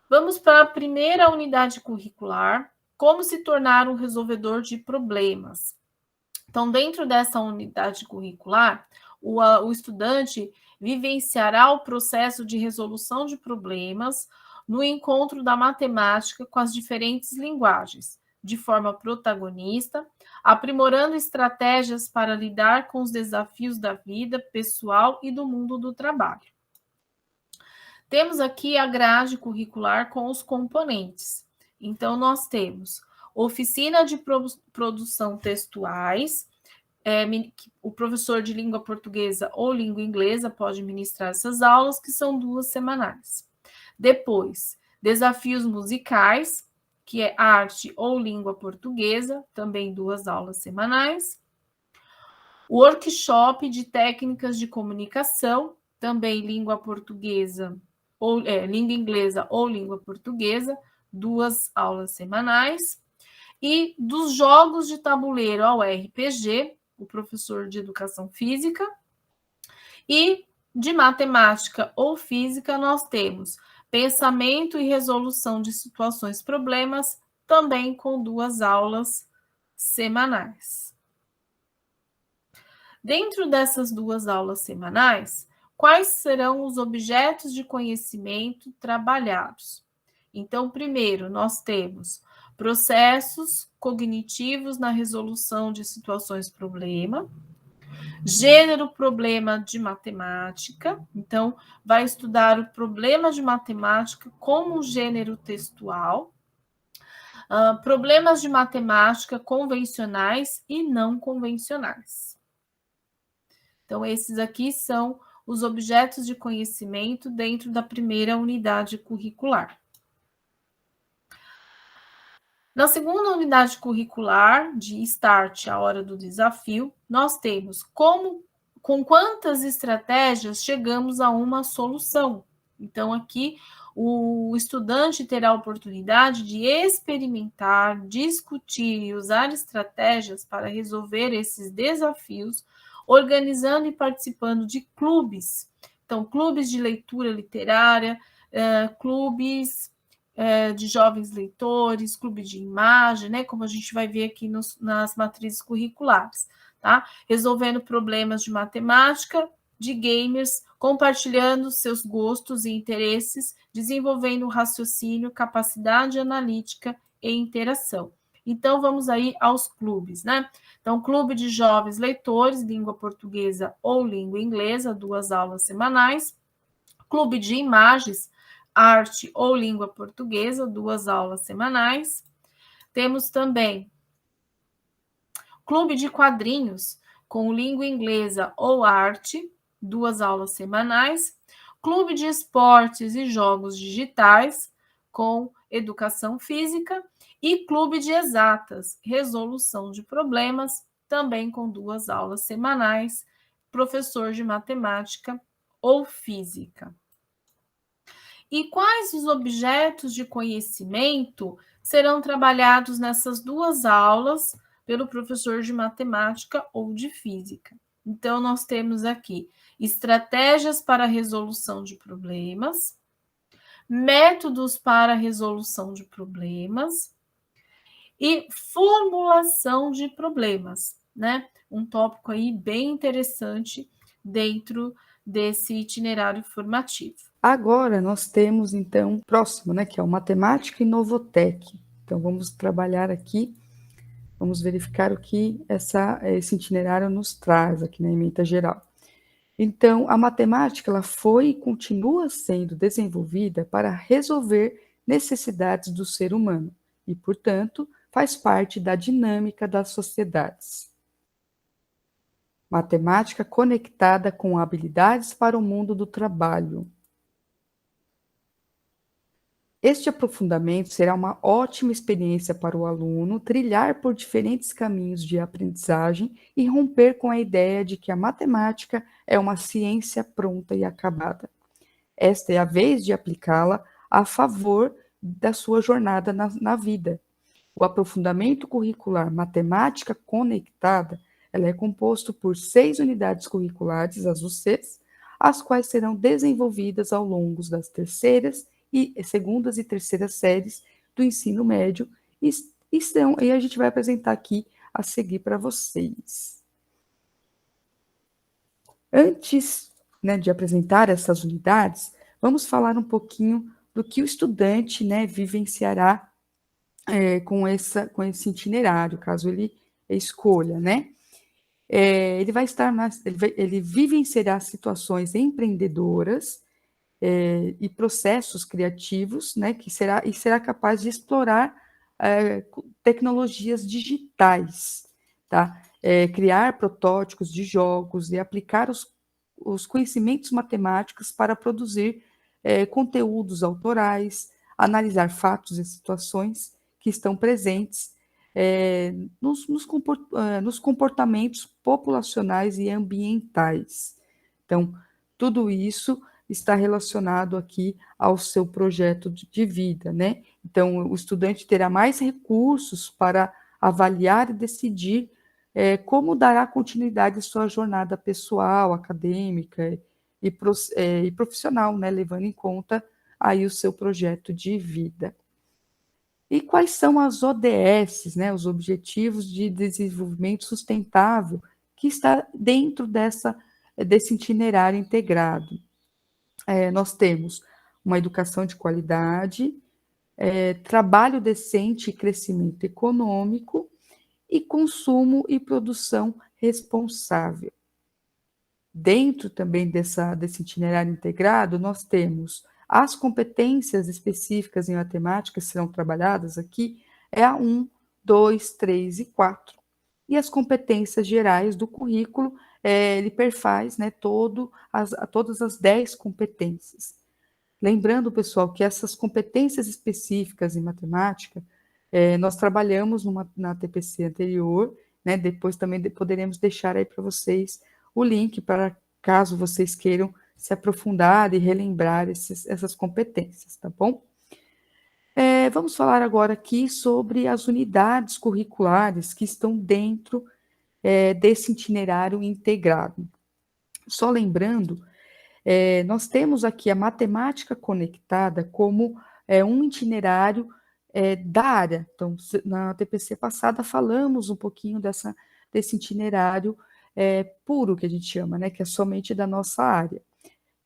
Vamos para a primeira unidade curricular, como se tornar um resolvedor de problemas. Então, dentro dessa unidade curricular, o estudante vivenciará o processo de resolução de problemas no encontro da matemática com as diferentes linguagens, de forma protagonista, aprimorando estratégias para lidar com os desafios da vida pessoal e do mundo do trabalho. Temos aqui a grade curricular com os componentes. Então, nós temos oficina de produção textuais, o professor de língua portuguesa ou língua inglesa pode ministrar essas aulas, que são 2 semanais. Depois, desafios musicais, que é arte ou língua portuguesa, também 2 aulas semanais. Workshop de técnicas de comunicação, também língua portuguesa, ou língua inglesa ou língua portuguesa, 2 aulas semanais. E dos jogos de tabuleiro ao RPG, o professor de educação física. E de matemática ou física, nós temos pensamento e resolução de situações, problemas, também com 2 aulas semanais. Dentro dessas 2 aulas semanais, quais serão os objetos de conhecimento trabalhados? Então, primeiro, nós temos processos cognitivos na resolução de situações-problema, gênero problema de matemática, então, vai estudar o problema de matemática como um gênero textual, problemas de matemática convencionais e não convencionais. Então, esses aqui são os objetos de conhecimento dentro da primeira unidade curricular. Na segunda unidade curricular, de Start, a hora do desafio, nós temos com quantas estratégias chegamos a uma solução. Então, aqui, o estudante terá a oportunidade de experimentar, discutir e usar estratégias para resolver esses desafios, organizando e participando de clubes. Então, clubes de leitura literária, clubes de jovens leitores, clube de imagem, né? Como a gente vai ver aqui nas matrizes curriculares, tá? Resolvendo problemas de matemática, de gamers, compartilhando seus gostos e interesses, desenvolvendo raciocínio, capacidade analítica e interação. Então, vamos aí aos clubes, né? Então, clube de jovens leitores, língua portuguesa ou língua inglesa, 2 aulas semanais. Clube de imagens, arte ou língua portuguesa, 2 aulas semanais. Temos também clube de quadrinhos com língua inglesa ou arte, 2 aulas semanais. clube de esportes e jogos digitais, com educação física, e clube de exatas, resolução de problemas, também com 2 aulas semanais, professor de matemática ou física. E quais os objetos de conhecimento serão trabalhados nessas 2 aulas pelo professor de matemática ou de física? Então, nós temos aqui estratégias para a resolução de problemas, métodos para a resolução de problemas e formulação de problemas, né? Um tópico aí bem interessante dentro desse itinerário formativo. Agora nós temos, então, o próximo, né, que é o Matemática e Novotec. Então, vamos trabalhar aqui, vamos verificar o que esse itinerário nos traz aqui na ementa geral. Então, a matemática ela foi e continua sendo desenvolvida para resolver necessidades do ser humano e, portanto, faz parte da dinâmica das sociedades. Matemática conectada com habilidades para o mundo do trabalho. Este aprofundamento será uma ótima experiência para o aluno trilhar por diferentes caminhos de aprendizagem e romper com a ideia de que a matemática é uma ciência pronta e acabada. Esta é a vez de aplicá-la a favor da sua jornada na vida. O aprofundamento curricular Matemática Conectada, ela é composto por 6 unidades curriculares, as UCs, as quais serão desenvolvidas ao longo das segundas e terceiras séries do ensino médio e a gente vai apresentar aqui a seguir para vocês. Antes, né, de apresentar essas unidades, vamos falar um pouquinho do que o estudante, né, vivenciará com esse itinerário, caso ele escolha, né? Ele vai estar ele vivenciará situações empreendedoras e processos criativos, né, será capaz de explorar tecnologias digitais, tá? Criar protótipos de jogos e aplicar os conhecimentos matemáticos para produzir conteúdos autorais, analisar fatos e situações que estão presentes nos comportamentos populacionais e ambientais. Então, tudo isso está relacionado aqui ao seu projeto de vida, né? Então, o estudante terá mais recursos para avaliar e decidir como dará continuidade à sua jornada pessoal, acadêmica e profissional, né? Levando em conta aí o seu projeto de vida. E quais são as ODS, né, os Objetivos de Desenvolvimento Sustentável, que está dentro desse itinerário integrado? Nós temos uma educação de qualidade, trabalho decente e crescimento econômico, e consumo e produção responsável. Dentro também desse itinerário integrado, nós temos as competências específicas em matemática que serão trabalhadas aqui, a 1, 2, 3 e 4. E as competências gerais do currículo, ele perfaz, né, todas as 10 competências. Lembrando, pessoal, que essas competências específicas em matemática, nós trabalhamos na TPC anterior, né, depois também poderemos deixar aí para vocês o link para caso vocês queiram se aprofundar e relembrar essas competências, tá bom? Vamos falar agora aqui sobre as unidades curriculares que estão dentro desse itinerário integrado. Só lembrando, nós temos aqui a matemática conectada como um itinerário da área. Então, na TPC passada falamos um pouquinho desse itinerário puro, que a gente chama, né, que é somente da nossa área.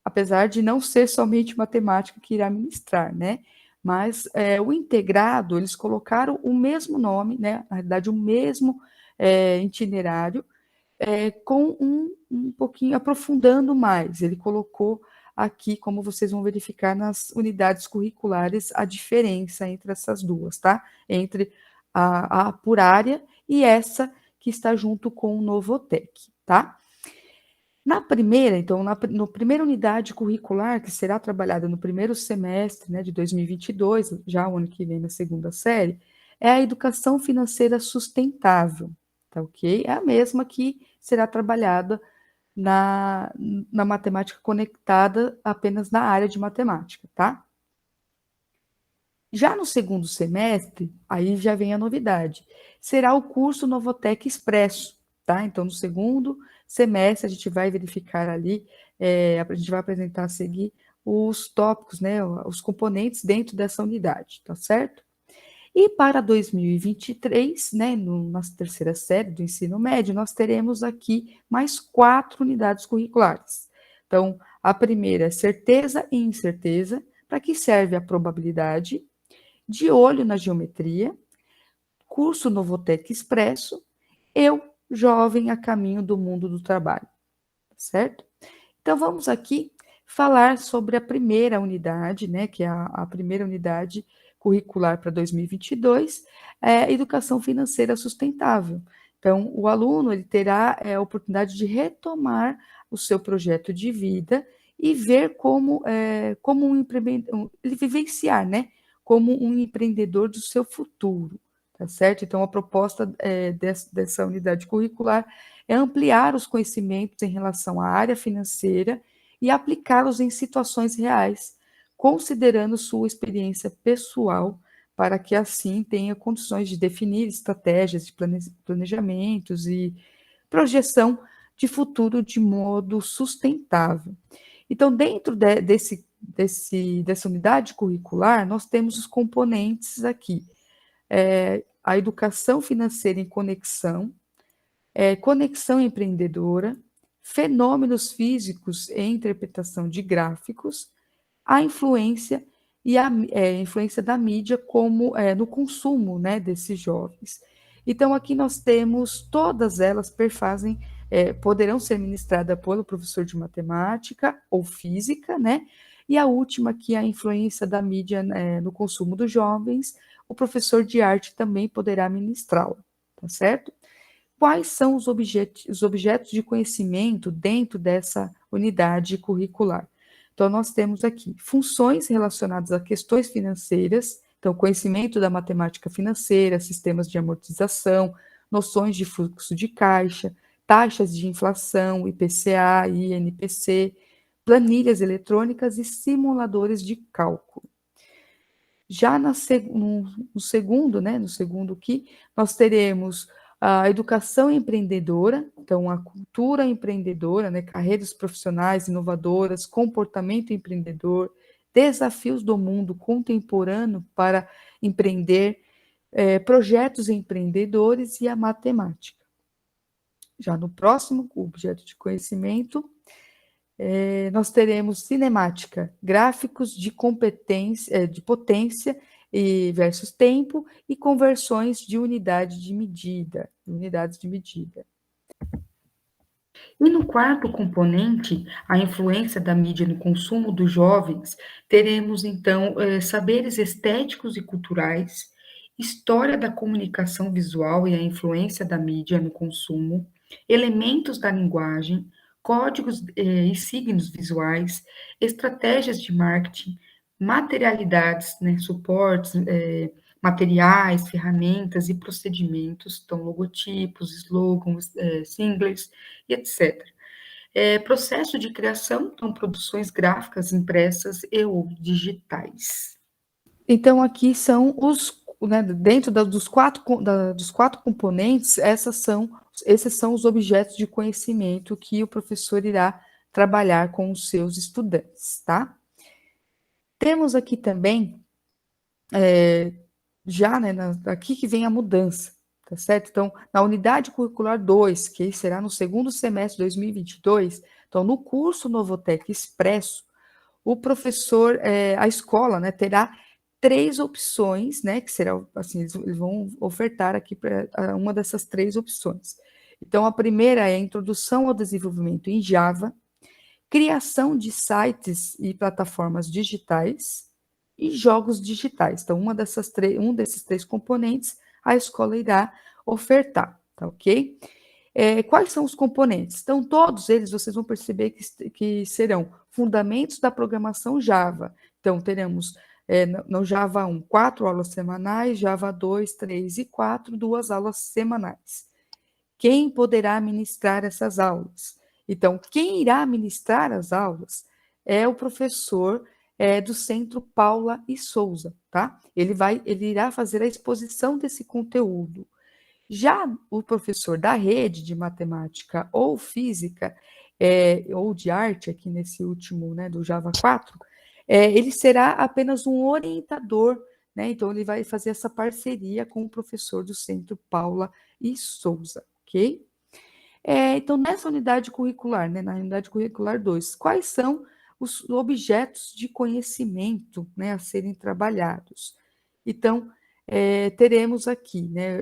Apesar de não ser somente matemática que irá ministrar, né? Mas o integrado, eles colocaram o mesmo nome, né? Na realidade, o mesmo itinerário, com um pouquinho aprofundando mais. Ele colocou aqui, como vocês vão verificar nas unidades curriculares, a diferença entre essas duas, tá? Entre a por área e essa que está junto com o Novotec, tá? Na primeira, então, no primeira unidade curricular, que será trabalhada no primeiro semestre, né, de 2022, já o ano que vem na segunda série, é a educação financeira sustentável, tá ok? É a mesma que será trabalhada na matemática conectada apenas na área de matemática, tá? Já no segundo semestre, aí já vem a novidade, será o curso Novotec Expresso, tá? Então, no segundo semestre, a gente vai verificar ali, a gente vai apresentar a seguir os tópicos, né, os componentes dentro dessa unidade, tá certo? E para 2023, né, na terceira série do ensino médio, nós teremos aqui mais 4 unidades curriculares. Então, a primeira é certeza e incerteza, para que serve a probabilidade, de olho na geometria, curso Novotec Expresso, eu, jovem a caminho do mundo do trabalho, certo? Então, vamos aqui falar sobre a primeira unidade, né, que é a primeira unidade curricular para 2022, Educação Financeira Sustentável. Então, o aluno ele terá a oportunidade de retomar o seu projeto de vida e ver como ele vivenciar, né, como um empreendedor do seu futuro, tá certo? Então, a proposta dessa unidade curricular é ampliar os conhecimentos em relação à área financeira e aplicá-los em situações reais, considerando sua experiência pessoal, para que assim tenha condições de definir estratégias de planejamentos e projeção de futuro de modo sustentável. Então, dentro dessa unidade curricular, nós temos os componentes aqui. A educação financeira em conexão, conexão empreendedora, fenômenos físicos e interpretação de gráficos, a influência e a influência da mídia como no consumo, né, desses jovens. Então, aqui nós temos todas elas poderão ser ministradas pelo professor de matemática ou física, né? E a última, que é a influência da mídia no consumo dos jovens, o professor de arte também poderá ministrá-la, tá certo? Quais são os objetos de conhecimento dentro dessa unidade curricular? Então, nós temos aqui funções relacionadas a questões financeiras, então, conhecimento da matemática financeira, sistemas de amortização, noções de fluxo de caixa, taxas de inflação, IPCA, INPC, planilhas eletrônicas e simuladores de cálculo. Já no segundo aqui, nós teremos a educação empreendedora, então a cultura empreendedora, né, carreiras profissionais inovadoras, comportamento empreendedor, desafios do mundo contemporâneo para empreender, projetos empreendedores e a matemática. Já no próximo objeto de conhecimento, nós teremos cinemática, gráficos de competência, de potência versus tempo e conversões de unidades de medida. E no quarto componente, a influência da mídia no consumo dos jovens, teremos então saberes estéticos e culturais, história da comunicação visual e a influência da mídia no consumo, elementos da linguagem, códigos e signos visuais, estratégias de marketing, materialidades, né, suportes, materiais, ferramentas e procedimentos, então logotipos, slogans, singles e etc. Processo de criação, então produções gráficas impressas e ou digitais. Então aqui são dentro dos quatro componentes, esses são os objetos de conhecimento que o professor irá trabalhar com os seus estudantes, tá? Temos aqui também, aqui que vem a mudança, tá certo? Então, na unidade curricular 2, que será no segundo semestre de 2022, então, no curso Novotec Expresso, o professor, a escola, né, terá 3 opções, né, que serão, assim, eles vão ofertar aqui para uma dessas 3 opções. Então, a primeira é a introdução ao desenvolvimento em Java, criação de sites e plataformas digitais e jogos digitais. Então, um desses 3 componentes a escola irá ofertar, tá ok? Quais são os componentes? Então, todos eles vocês vão perceber que serão fundamentos da programação Java. Então, teremos no Java 1, 4 aulas semanais, Java 2, 3 e 4, 2 aulas semanais. Quem poderá ministrar essas aulas? Então, quem irá ministrar as aulas é o professor do Centro Paula e Souza, tá? Ele irá fazer a exposição desse conteúdo. Já o professor da rede de matemática ou física, ou de arte, aqui nesse último, né, do Java 4, ele será apenas um orientador, né? Então, ele vai fazer essa parceria com o professor do Centro Paula e Souza, ok? Então, nessa unidade curricular, né, na unidade curricular 2, quais são os objetos de conhecimento, né, a serem trabalhados? Então, teremos aqui, né,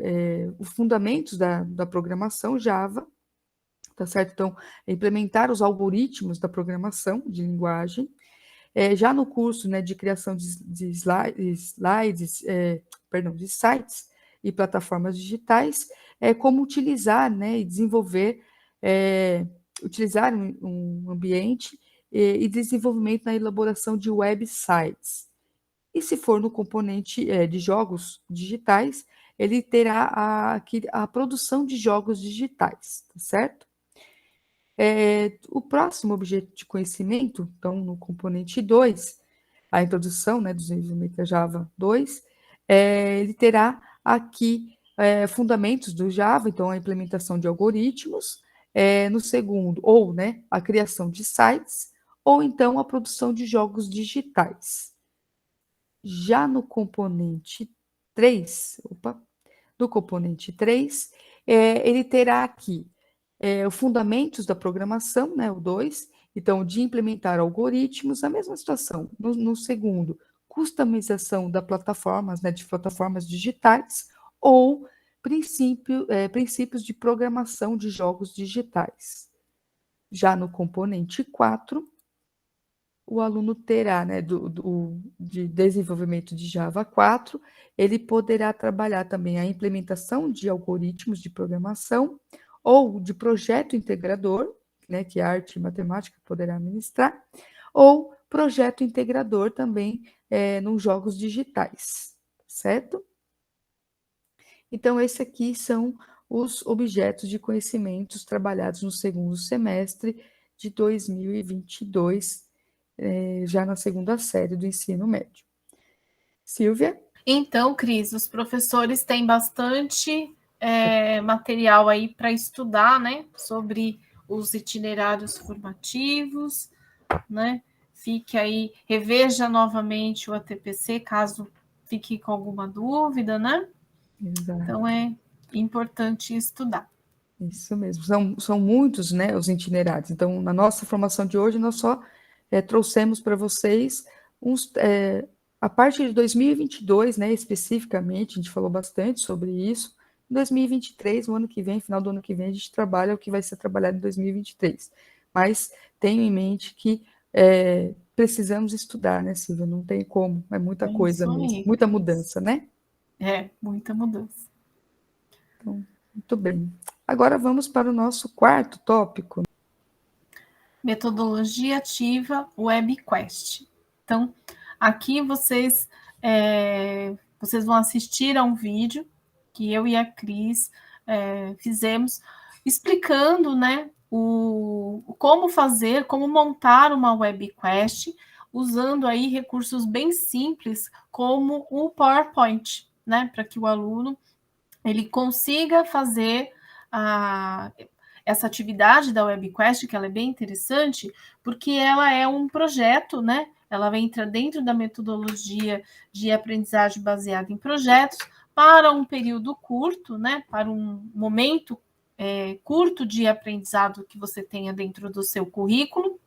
os fundamentos da programação Java, tá certo? Então, implementar os algoritmos da programação de linguagem. Já no curso, né, de criação de sites e plataformas digitais, como utilizar, né, e desenvolver, utilizar um ambiente e desenvolvimento na elaboração de websites. E se for no componente de jogos digitais, ele terá a produção de jogos digitais, tá certo? O próximo objeto de conhecimento, então, no componente 2, a introdução, né, do desenvolvimento da Java 2, ele terá aqui fundamentos do Java, então, a implementação de algoritmos, no segundo, ou, né, a criação de sites, ou então a produção de jogos digitais. Já no componente 3, ele terá aqui os fundamentos da programação, né, o 2, então, de implementar algoritmos, a mesma situação. No segundo, customização de plataformas digitais, ou princípios de programação de jogos digitais. Já no componente 4, o aluno terá, né, de desenvolvimento de Java 4, ele poderá trabalhar também a implementação de algoritmos de programação ou de projeto integrador, né, que a arte e matemática poderá ministrar, ou projeto integrador também nos jogos digitais, certo? Então, esses aqui são os objetos de conhecimentos trabalhados no segundo semestre de 2022, já na segunda série do ensino médio. Silvia? Então, Cris, os professores têm bastante material aí para estudar, né, sobre os itinerários formativos, né? Fique aí, reveja novamente o ATPC, caso fique com alguma dúvida, né? Exato. Então, é importante estudar. Isso mesmo, são muitos, né, os itinerários. Então, na nossa formação de hoje, nós só trouxemos para vocês a partir de 2022, né, especificamente, a gente falou bastante sobre isso. Em 2023, o ano que vem, final do ano que vem, a gente trabalha o que vai ser trabalhado em 2023. Mas tenho em mente que precisamos estudar, né, Silvia? Não tem como, é muita coisa mesmo, muita mudança, né? Muita mudança. Então, muito bem. Agora vamos para o nosso quarto tópico. Metodologia ativa WebQuest. Então, aqui vocês vão assistir a um vídeo que eu e a Cris fizemos, explicando, né, como fazer, como montar uma WebQuest, usando aí recursos bem simples, como o PowerPoint, né, para que o aluno ele consiga fazer essa atividade da WebQuest, que ela é bem interessante, porque ela é um projeto, né? Ela entra dentro da metodologia de aprendizagem baseada em projetos para um período curto, né? Para um momento curto de aprendizado que você tenha dentro do seu currículo.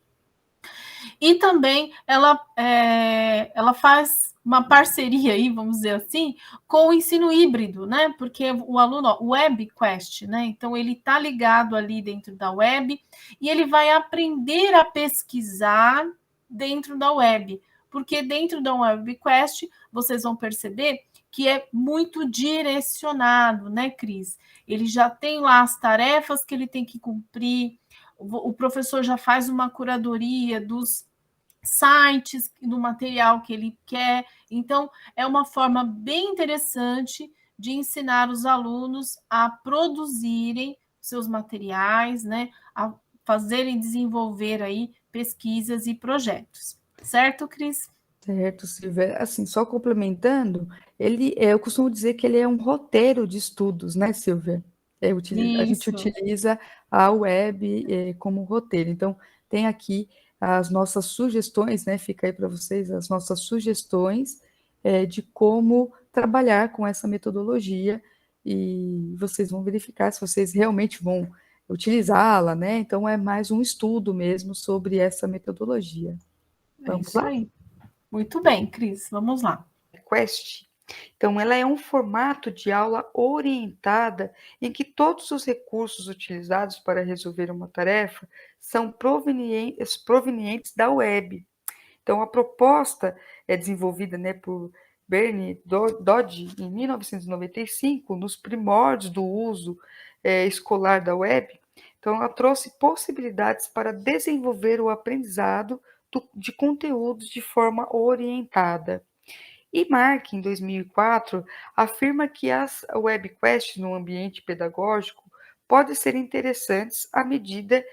E também ela faz uma parceria aí, vamos dizer assim, com o ensino híbrido, né? Porque o aluno, o WebQuest, né? Então ele está ligado ali dentro da web e ele vai aprender a pesquisar dentro da web, porque dentro da WebQuest vocês vão perceber que é muito direcionado, né, Cris? Ele já tem lá as tarefas que ele tem que cumprir, o professor já faz uma curadoria dos sites, do material que ele quer. Então, é uma forma bem interessante de ensinar os alunos a produzirem seus materiais, né, a fazerem desenvolver aí pesquisas e projetos. Certo, Cris? Certo, Silvia. Assim, só complementando, eu costumo dizer que ele é um roteiro de estudos, né, Silvia? A gente Isso. utiliza a web, como roteiro. Então, tem aqui as nossas sugestões, né? Fica aí para vocês as nossas sugestões, de como trabalhar com essa metodologia, e vocês vão verificar se vocês realmente vão utilizá-la, né? Então, é mais um estudo mesmo sobre essa metodologia. É Vamos isso lá? aí. Muito bem, Cris, vamos lá. Quest. Então, ela é um formato de aula orientada em que todos os recursos utilizados para resolver uma tarefa são provenientes da web. Então, a proposta é desenvolvida, né, por Bernie Dodge em 1995, nos primórdios do uso escolar da web. Então, ela trouxe possibilidades para desenvolver o aprendizado de conteúdos de forma orientada. E Mark, em 2004, afirma que as webquests no ambiente pedagógico podem ser interessantes à medida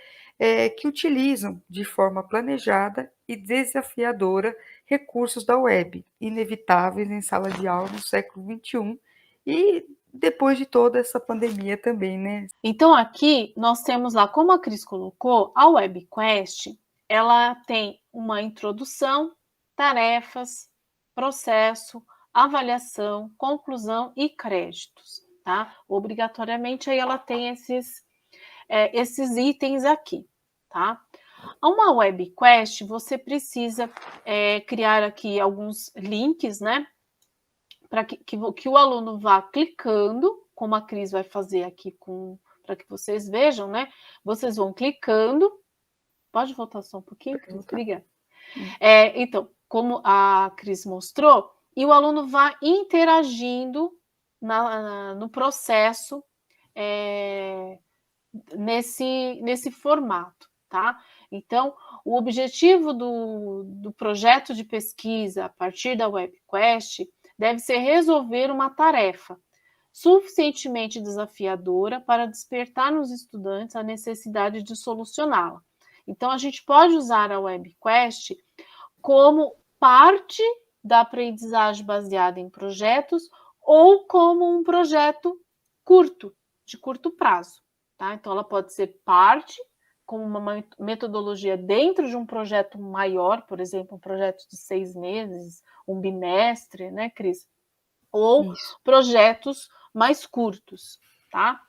que utilizam de forma planejada e desafiadora recursos da web, inevitáveis em sala de aula no século XXI e depois de toda essa pandemia também, né? Então, aqui nós temos lá, como a Cris colocou, a webquest, ela tem uma introdução, tarefas, processo, avaliação, conclusão e créditos, tá? Obrigatoriamente, aí ela tem esses itens aqui, tá? Uma webquest, você precisa criar aqui alguns links, né? Para que o aluno vá clicando, como a Cris vai fazer aqui para que vocês vejam, né? Vocês vão clicando. Pode voltar só um pouquinho, Cris? Obrigada. Então, como a Cris mostrou, e o aluno vai interagindo no processo nesse formato, tá? Então, o objetivo do projeto de pesquisa a partir da webquest deve ser resolver uma tarefa suficientemente desafiadora para despertar nos estudantes a necessidade de solucioná-la. Então, a gente pode usar a webquest como parte da aprendizagem baseada em projetos ou como um projeto de curto prazo. Tá? Então, ela pode ser parte, como uma metodologia dentro de um projeto maior, por exemplo, um projeto de 6 meses, um bimestre, né, Cris? Ou projetos mais curtos, tá?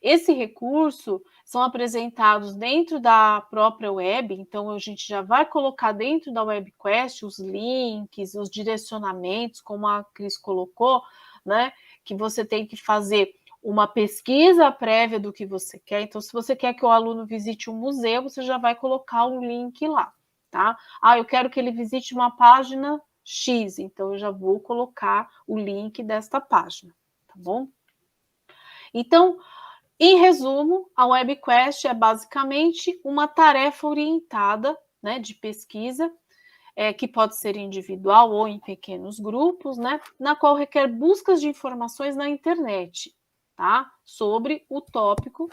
Esse recurso são apresentados dentro da própria web, então a gente já vai colocar dentro da webquest os links, os direcionamentos, como a Cris colocou, né? Que você tem que fazer uma pesquisa prévia do que você quer. Então, se você quer que o aluno visite um museu, você já vai colocar um link lá, tá? Eu quero que ele visite uma página X, então eu já vou colocar o link desta página, tá bom? Então, em resumo, a webquest é basicamente uma tarefa orientada, né, de pesquisa, que pode ser individual ou em pequenos grupos, né, na qual requer buscas de informações na internet, tá? Sobre o tópico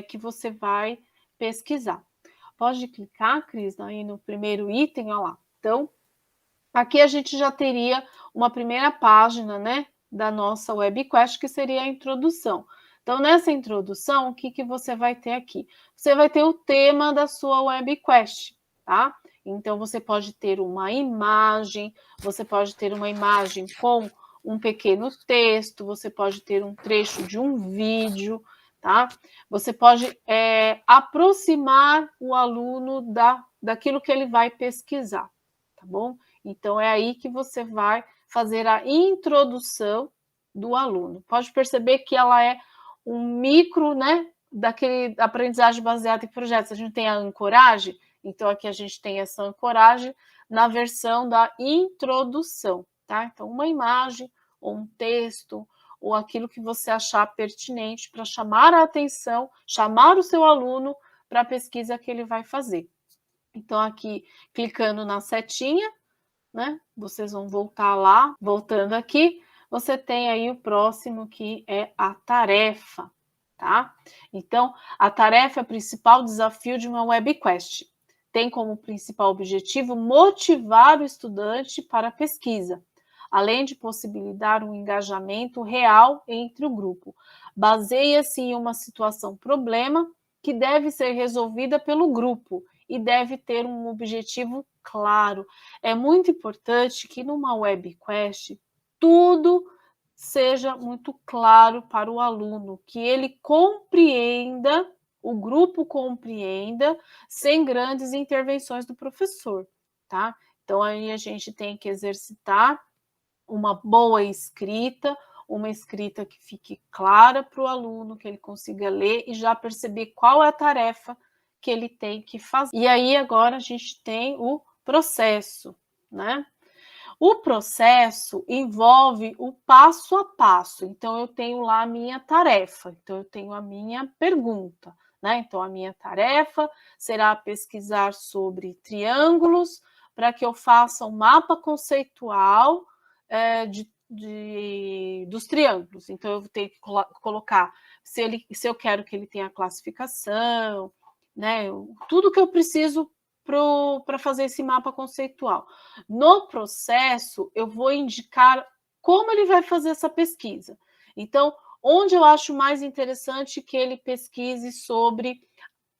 que você vai pesquisar. Pode clicar, Cris, aí no primeiro item, olha lá. Então, aqui a gente já teria uma primeira página, né, da nossa webquest, que seria a introdução. Então, nessa introdução, o que você vai ter aqui? Você vai ter o tema da sua webquest, tá? Então, você pode ter uma imagem, você pode ter uma imagem com um pequeno texto, você pode ter um trecho de um vídeo, tá? Você pode aproximar o aluno daquilo que ele vai pesquisar, tá bom? Então, é aí que você vai fazer a introdução do aluno. Pode perceber que ela é um micro, né, daquele aprendizagem baseada em projetos. A gente tem a ancoragem, então aqui a gente tem essa ancoragem na versão da introdução, tá? Então, uma imagem ou um texto, ou aquilo que você achar pertinente para chamar a atenção, chamar o seu aluno para a pesquisa que ele vai fazer. Então, aqui, clicando na setinha, né? Vocês vão voltar lá, voltando aqui, você tem aí o próximo que é a tarefa, tá? Então, a tarefa é o principal desafio de uma webquest. Tem como principal objetivo motivar o estudante para a pesquisa, além de possibilitar um engajamento real entre o grupo. Baseia-se em uma situação-problema que deve ser resolvida pelo grupo e deve ter um objetivo claro. É muito importante que numa webquest tudo seja muito claro para o aluno, que ele compreenda, o grupo compreenda, sem grandes intervenções do professor, tá? Então aí a gente tem que exercitar uma boa escrita, uma escrita que fique clara para o aluno, que ele consiga ler e já perceber qual é a tarefa que ele tem que fazer. E aí agora a gente tem o processo, né? O processo envolve o passo a passo. Então eu tenho lá a minha tarefa, então eu tenho a minha pergunta, né? Então a minha tarefa será pesquisar sobre triângulos para que eu faça um mapa conceitual dos triângulos. Então, eu tenho que colocar se eu quero que ele tenha classificação, né? Tudo que eu preciso para fazer esse mapa conceitual. No processo, eu vou indicar como ele vai fazer essa pesquisa. Então, onde eu acho mais interessante que ele pesquise sobre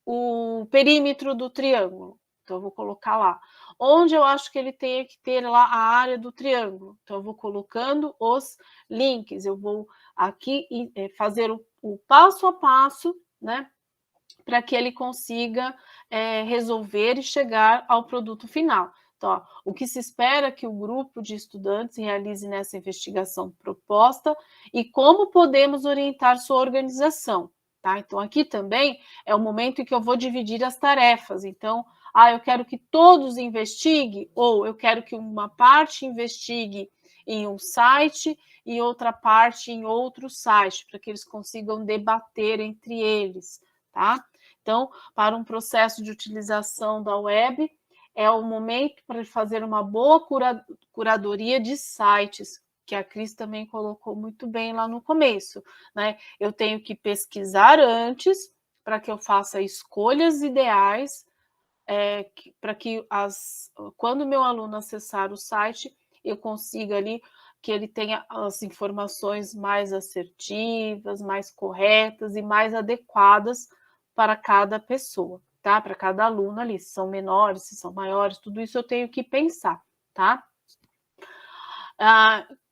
o perímetro do triângulo. Então, eu vou colocar lá. Onde eu acho que ele tenha que ter lá a área do triângulo. Então, eu vou colocando os links. Eu vou aqui fazer o passo a passo, né? Para que ele consiga resolver e chegar ao produto final. Então, ó, o que se espera que o grupo de estudantes realize nessa investigação proposta e como podemos orientar sua organização. Tá? Então, aqui também é o momento em que eu vou dividir as tarefas. Então, eu quero que todos investiguem, ou eu quero que uma parte investigue em um site e outra parte em outro site, para que eles consigam debater entre eles, tá? Então, para um processo de utilização da web, é o momento para fazer uma boa curadoria de sites, que a Cris também colocou muito bem lá no começo, né? Eu tenho que pesquisar antes, para que eu faça escolhas ideais, para que quando o meu aluno acessar o site, eu consiga ali que ele tenha as informações mais assertivas, mais corretas e mais adequadas para cada pessoa, tá? Para cada aluno ali, se são menores, se são maiores, tudo isso eu tenho que pensar, tá?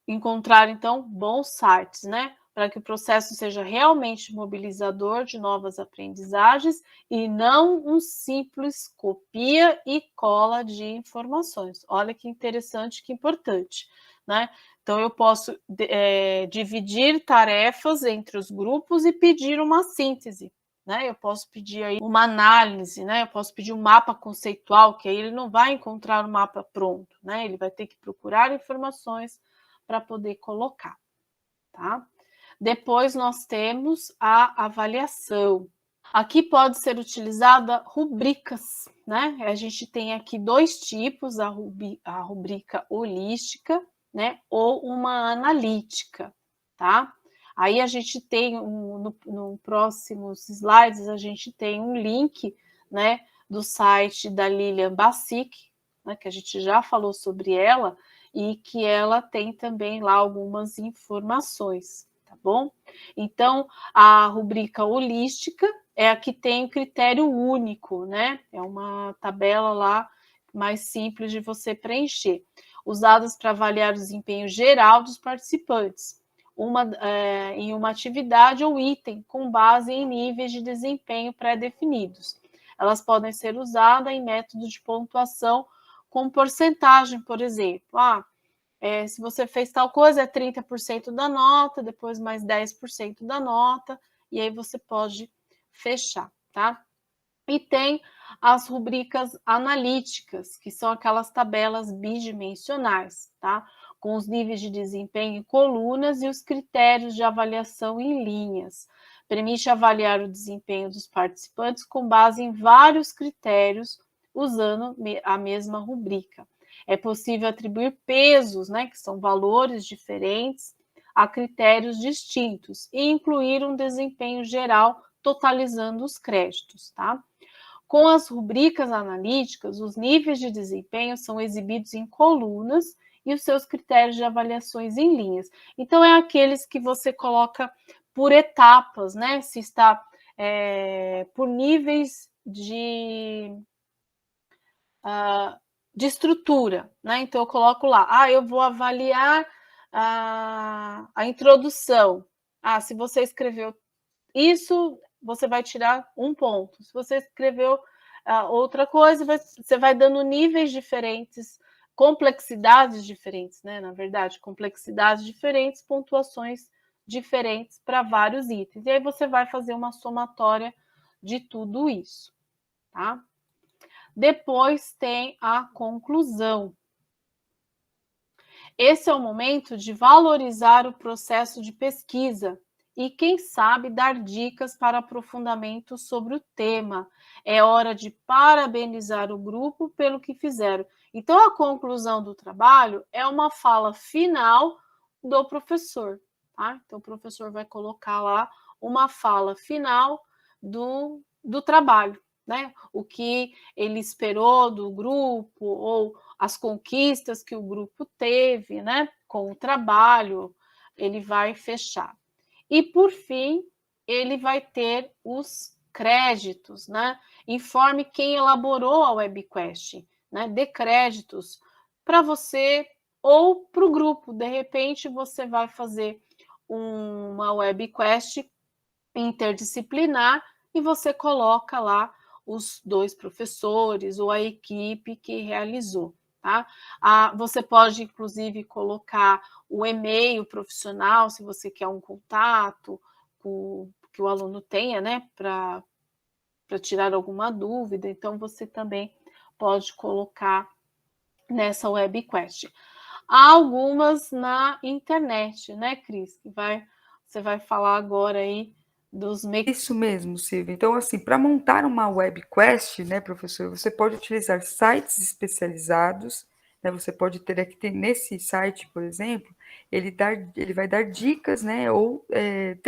Encontrar, então, bons sites, né? Para que o processo seja realmente mobilizador de novas aprendizagens e não um simples copia e cola de informações. Olha que interessante, que importante, né? Então, eu posso dividir tarefas entre os grupos e pedir uma síntese, né? Eu posso pedir aí uma análise, né? Eu posso pedir um mapa conceitual, que aí ele não vai encontrar o mapa pronto, né? Ele vai ter que procurar informações para poder colocar, tá? Depois nós temos a avaliação. Aqui pode ser utilizada rubricas, né? A gente tem aqui dois tipos, a rubrica holística, né? Ou uma analítica, tá? Aí a gente tem, no próximos slides, a gente tem um link, né? Do site da Lilian Bassic, né, que a gente já falou sobre ela, e que ela tem também lá algumas informações, tá bom? Então, a rubrica holística é a que tem o critério único, né? É uma tabela lá mais simples de você preencher, usadas para avaliar o desempenho geral dos participantes, em uma atividade ou item com base em níveis de desempenho pré-definidos. Elas podem ser usadas em métodos de pontuação com porcentagem, por exemplo. Se você fez tal coisa, é 30% da nota, depois mais 10% da nota, e aí você pode fechar, tá? E tem as rubricas analíticas, que são aquelas tabelas bidimensionais, tá? com os níveis de desempenho em colunas e os critérios de avaliação em linhas. Permite avaliar o desempenho dos participantes com base em vários critérios, usando a mesma rubrica. É possível atribuir pesos, né, que são valores diferentes, a critérios distintos e incluir um desempenho geral, totalizando os créditos, tá? Com as rubricas analíticas, os níveis de desempenho são exibidos em colunas e os seus critérios de avaliações em linhas. Então, é aqueles que você coloca por etapas, né? Se está por níveis de estrutura, né? Então, eu coloco lá, eu vou avaliar a introdução. Se você escreveu isso, você vai tirar 1 ponto. Se você escreveu outra coisa, você vai dando níveis diferentes, complexidades diferentes, né? Na verdade, complexidades diferentes, pontuações diferentes para vários itens. E aí você vai fazer uma somatória de tudo isso, tá? Depois tem a conclusão. Esse é o momento de valorizar o processo de pesquisa e, quem sabe, dar dicas para aprofundamento sobre o tema. É hora de parabenizar o grupo pelo que fizeram. Então, a conclusão do trabalho é uma fala final do professor, tá? Então, o professor vai colocar lá uma fala final do trabalho, né? O que ele esperou do grupo, ou as conquistas que o grupo teve, né? Com o trabalho, ele vai fechar. E, por fim, ele vai ter os créditos, né? Informe quem elaborou a webquest, né? Dê créditos para você ou para o grupo. De repente, você vai fazer uma webquest interdisciplinar e você coloca lá os 2 professores ou a equipe que realizou, tá? Você pode, inclusive, colocar o e-mail profissional, se você quer um contato que o aluno tenha, né, para tirar alguma dúvida. Então, você também pode colocar nessa webquest. Há algumas na internet, né, Cris? Você vai falar agora aí dos Isso mesmo, Silvia. Então, assim, para montar uma webquest, né, professor, você pode utilizar sites especializados, né, você pode ter aqui, nesse site, por exemplo, ele vai dar dicas, né, ou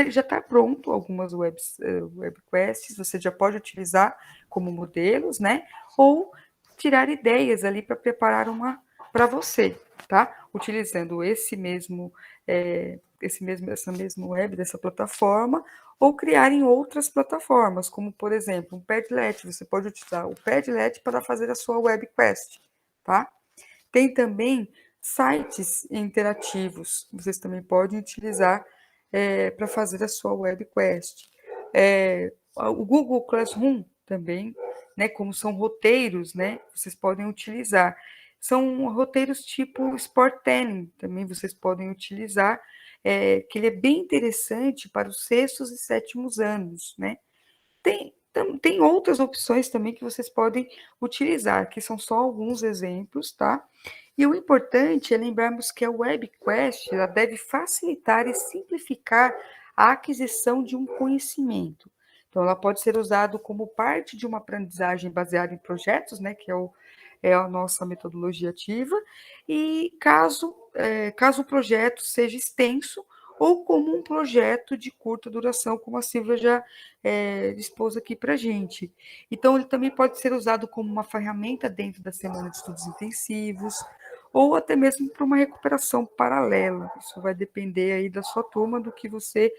já está pronto algumas webquests, você já pode utilizar como modelos, né, ou tirar ideias ali para preparar uma para você, tá? Utilizando essa mesma web, dessa plataforma, ou criar em outras plataformas, como, por exemplo, um Padlet. Você pode utilizar o Padlet para fazer a sua webquest, tá? Tem também sites interativos, vocês também podem utilizar para fazer a sua webquest. O Google Classroom também, né, como são roteiros, né, vocês podem utilizar. São roteiros tipo Sportainment, também vocês podem utilizar, que ele é bem interessante para os 6º e 7º anos, né? Tem outras opções também que vocês podem utilizar, que são só alguns exemplos, tá? E o importante é lembrarmos que a webquest ela deve facilitar e simplificar a aquisição de um conhecimento. Então, ela pode ser usada como parte de uma aprendizagem baseada em projetos, né, que é a nossa metodologia ativa, e caso o projeto seja extenso, ou como um projeto de curta duração, como a Silvia já expôs aqui para a gente. Então, ele também pode ser usado como uma ferramenta dentro da semana de estudos intensivos, ou até mesmo para uma recuperação paralela. Isso vai depender aí da sua turma, do que você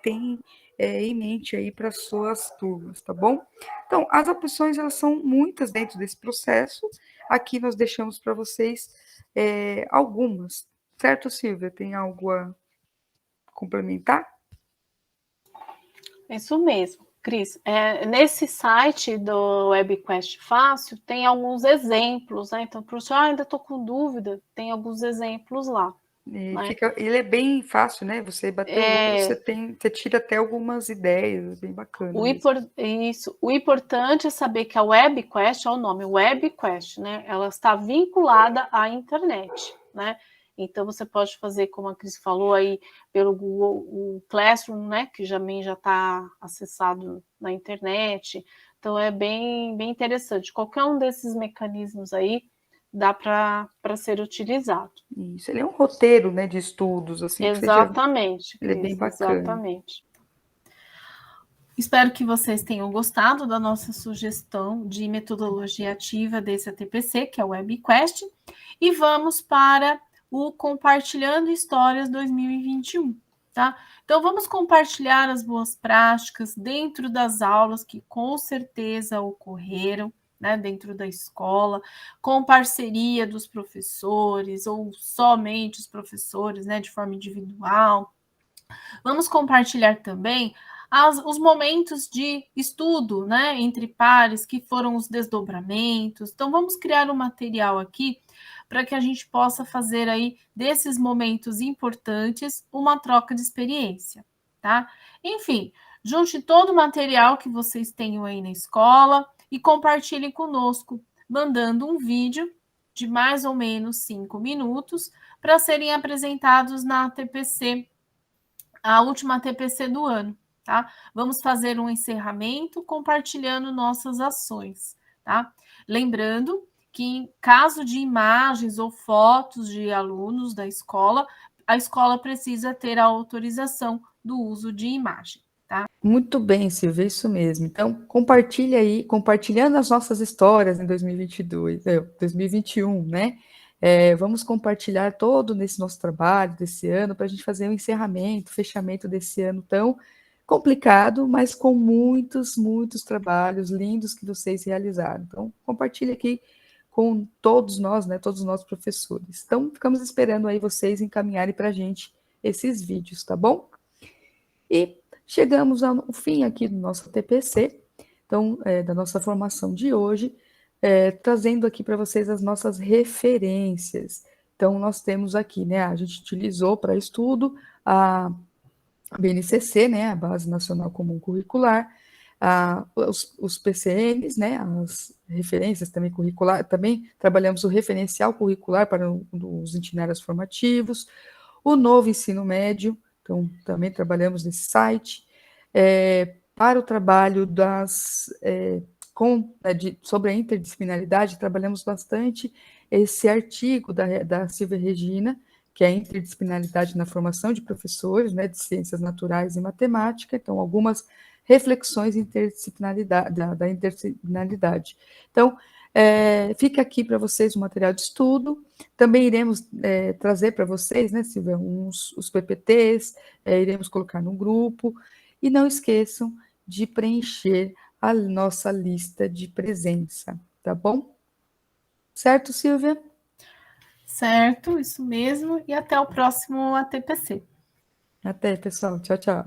tem em mente aí para suas turmas, tá bom? Então, as opções, elas são muitas dentro desse processo. Aqui nós deixamos para vocês algumas. Certo, Silvia? Tem algo a complementar? Isso mesmo, Cris. Nesse site do webquest Fácil, tem alguns exemplos, né? Então, professor, ainda estou com dúvida, tem alguns exemplos lá. Né? Ele é bem fácil, né? Você bateu o olho, você tira até algumas ideias, bem bacana. O importante é saber que a webquest, é o nome, webquest, né? Ela está vinculada à internet, né? Então, você pode fazer, como a Cris falou, aí pelo Google o Classroom, né, que já está acessado na internet. Então, é bem interessante. Qualquer um desses mecanismos aí dá para ser utilizado. Isso, ele é um roteiro, né, de estudos, assim, Exatamente, ele é bem Cris, bacana. exatamente. Espero que vocês tenham gostado da nossa sugestão de metodologia ativa desse ATPC, que é o WebQuest, e vamos para o Compartilhando Histórias 2021, tá? Então, vamos compartilhar as boas práticas dentro das aulas que com certeza ocorreram, né, dentro da escola, com parceria dos professores ou somente os professores, né, de forma individual. Vamos compartilhar também os momentos de estudo, né, entre pares, que foram os desdobramentos. Então, vamos criar um material aqui para que a gente possa fazer aí desses momentos importantes uma troca de experiência, tá? Enfim, junte todo o material que vocês tenham aí na escola e compartilhem conosco, mandando um vídeo de mais ou menos 5 minutos para serem apresentados na ATPC, a última TPC do ano, tá? Vamos fazer um encerramento compartilhando nossas ações, tá? Lembrando que em caso de imagens ou fotos de alunos da escola, a escola precisa ter a autorização do uso de imagem, tá? Muito bem, Silvia, isso mesmo. Então, compartilha aí, compartilhando as nossas histórias em 2021, né? Vamos compartilhar todo nesse nosso trabalho desse ano para a gente fazer um encerramento, fechamento desse ano tão complicado, mas com muitos trabalhos lindos que vocês realizaram. Então, compartilhe aqui com todos nós, né? Todos os nossos professores. Então, ficamos esperando aí vocês encaminharem para a gente esses vídeos, tá bom? E chegamos ao fim aqui do nosso TPC, então, da nossa formação de hoje, trazendo aqui para vocês as nossas referências. Então, nós temos aqui, né, a gente utilizou para estudo a BNCC, né, a Base Nacional Comum Curricular, os PCNs, né, as referências também curricular, também trabalhamos o referencial curricular para os itinerários formativos, o novo ensino médio, então também trabalhamos nesse site, para o trabalho sobre a interdisciplinaridade, trabalhamos bastante esse artigo da Silvia Regina, que é a interdisciplinaridade na formação de professores, né, de ciências naturais e matemática, então algumas reflexões da interdisciplinaridade. Então, fica aqui para vocês o material de estudo, também iremos trazer para vocês, né, Silvia, os PPTs, iremos colocar no grupo, e não esqueçam de preencher a nossa lista de presença, tá bom? Certo, Silvia? Certo, isso mesmo, e até o próximo ATPC. Até, pessoal. Tchau, tchau.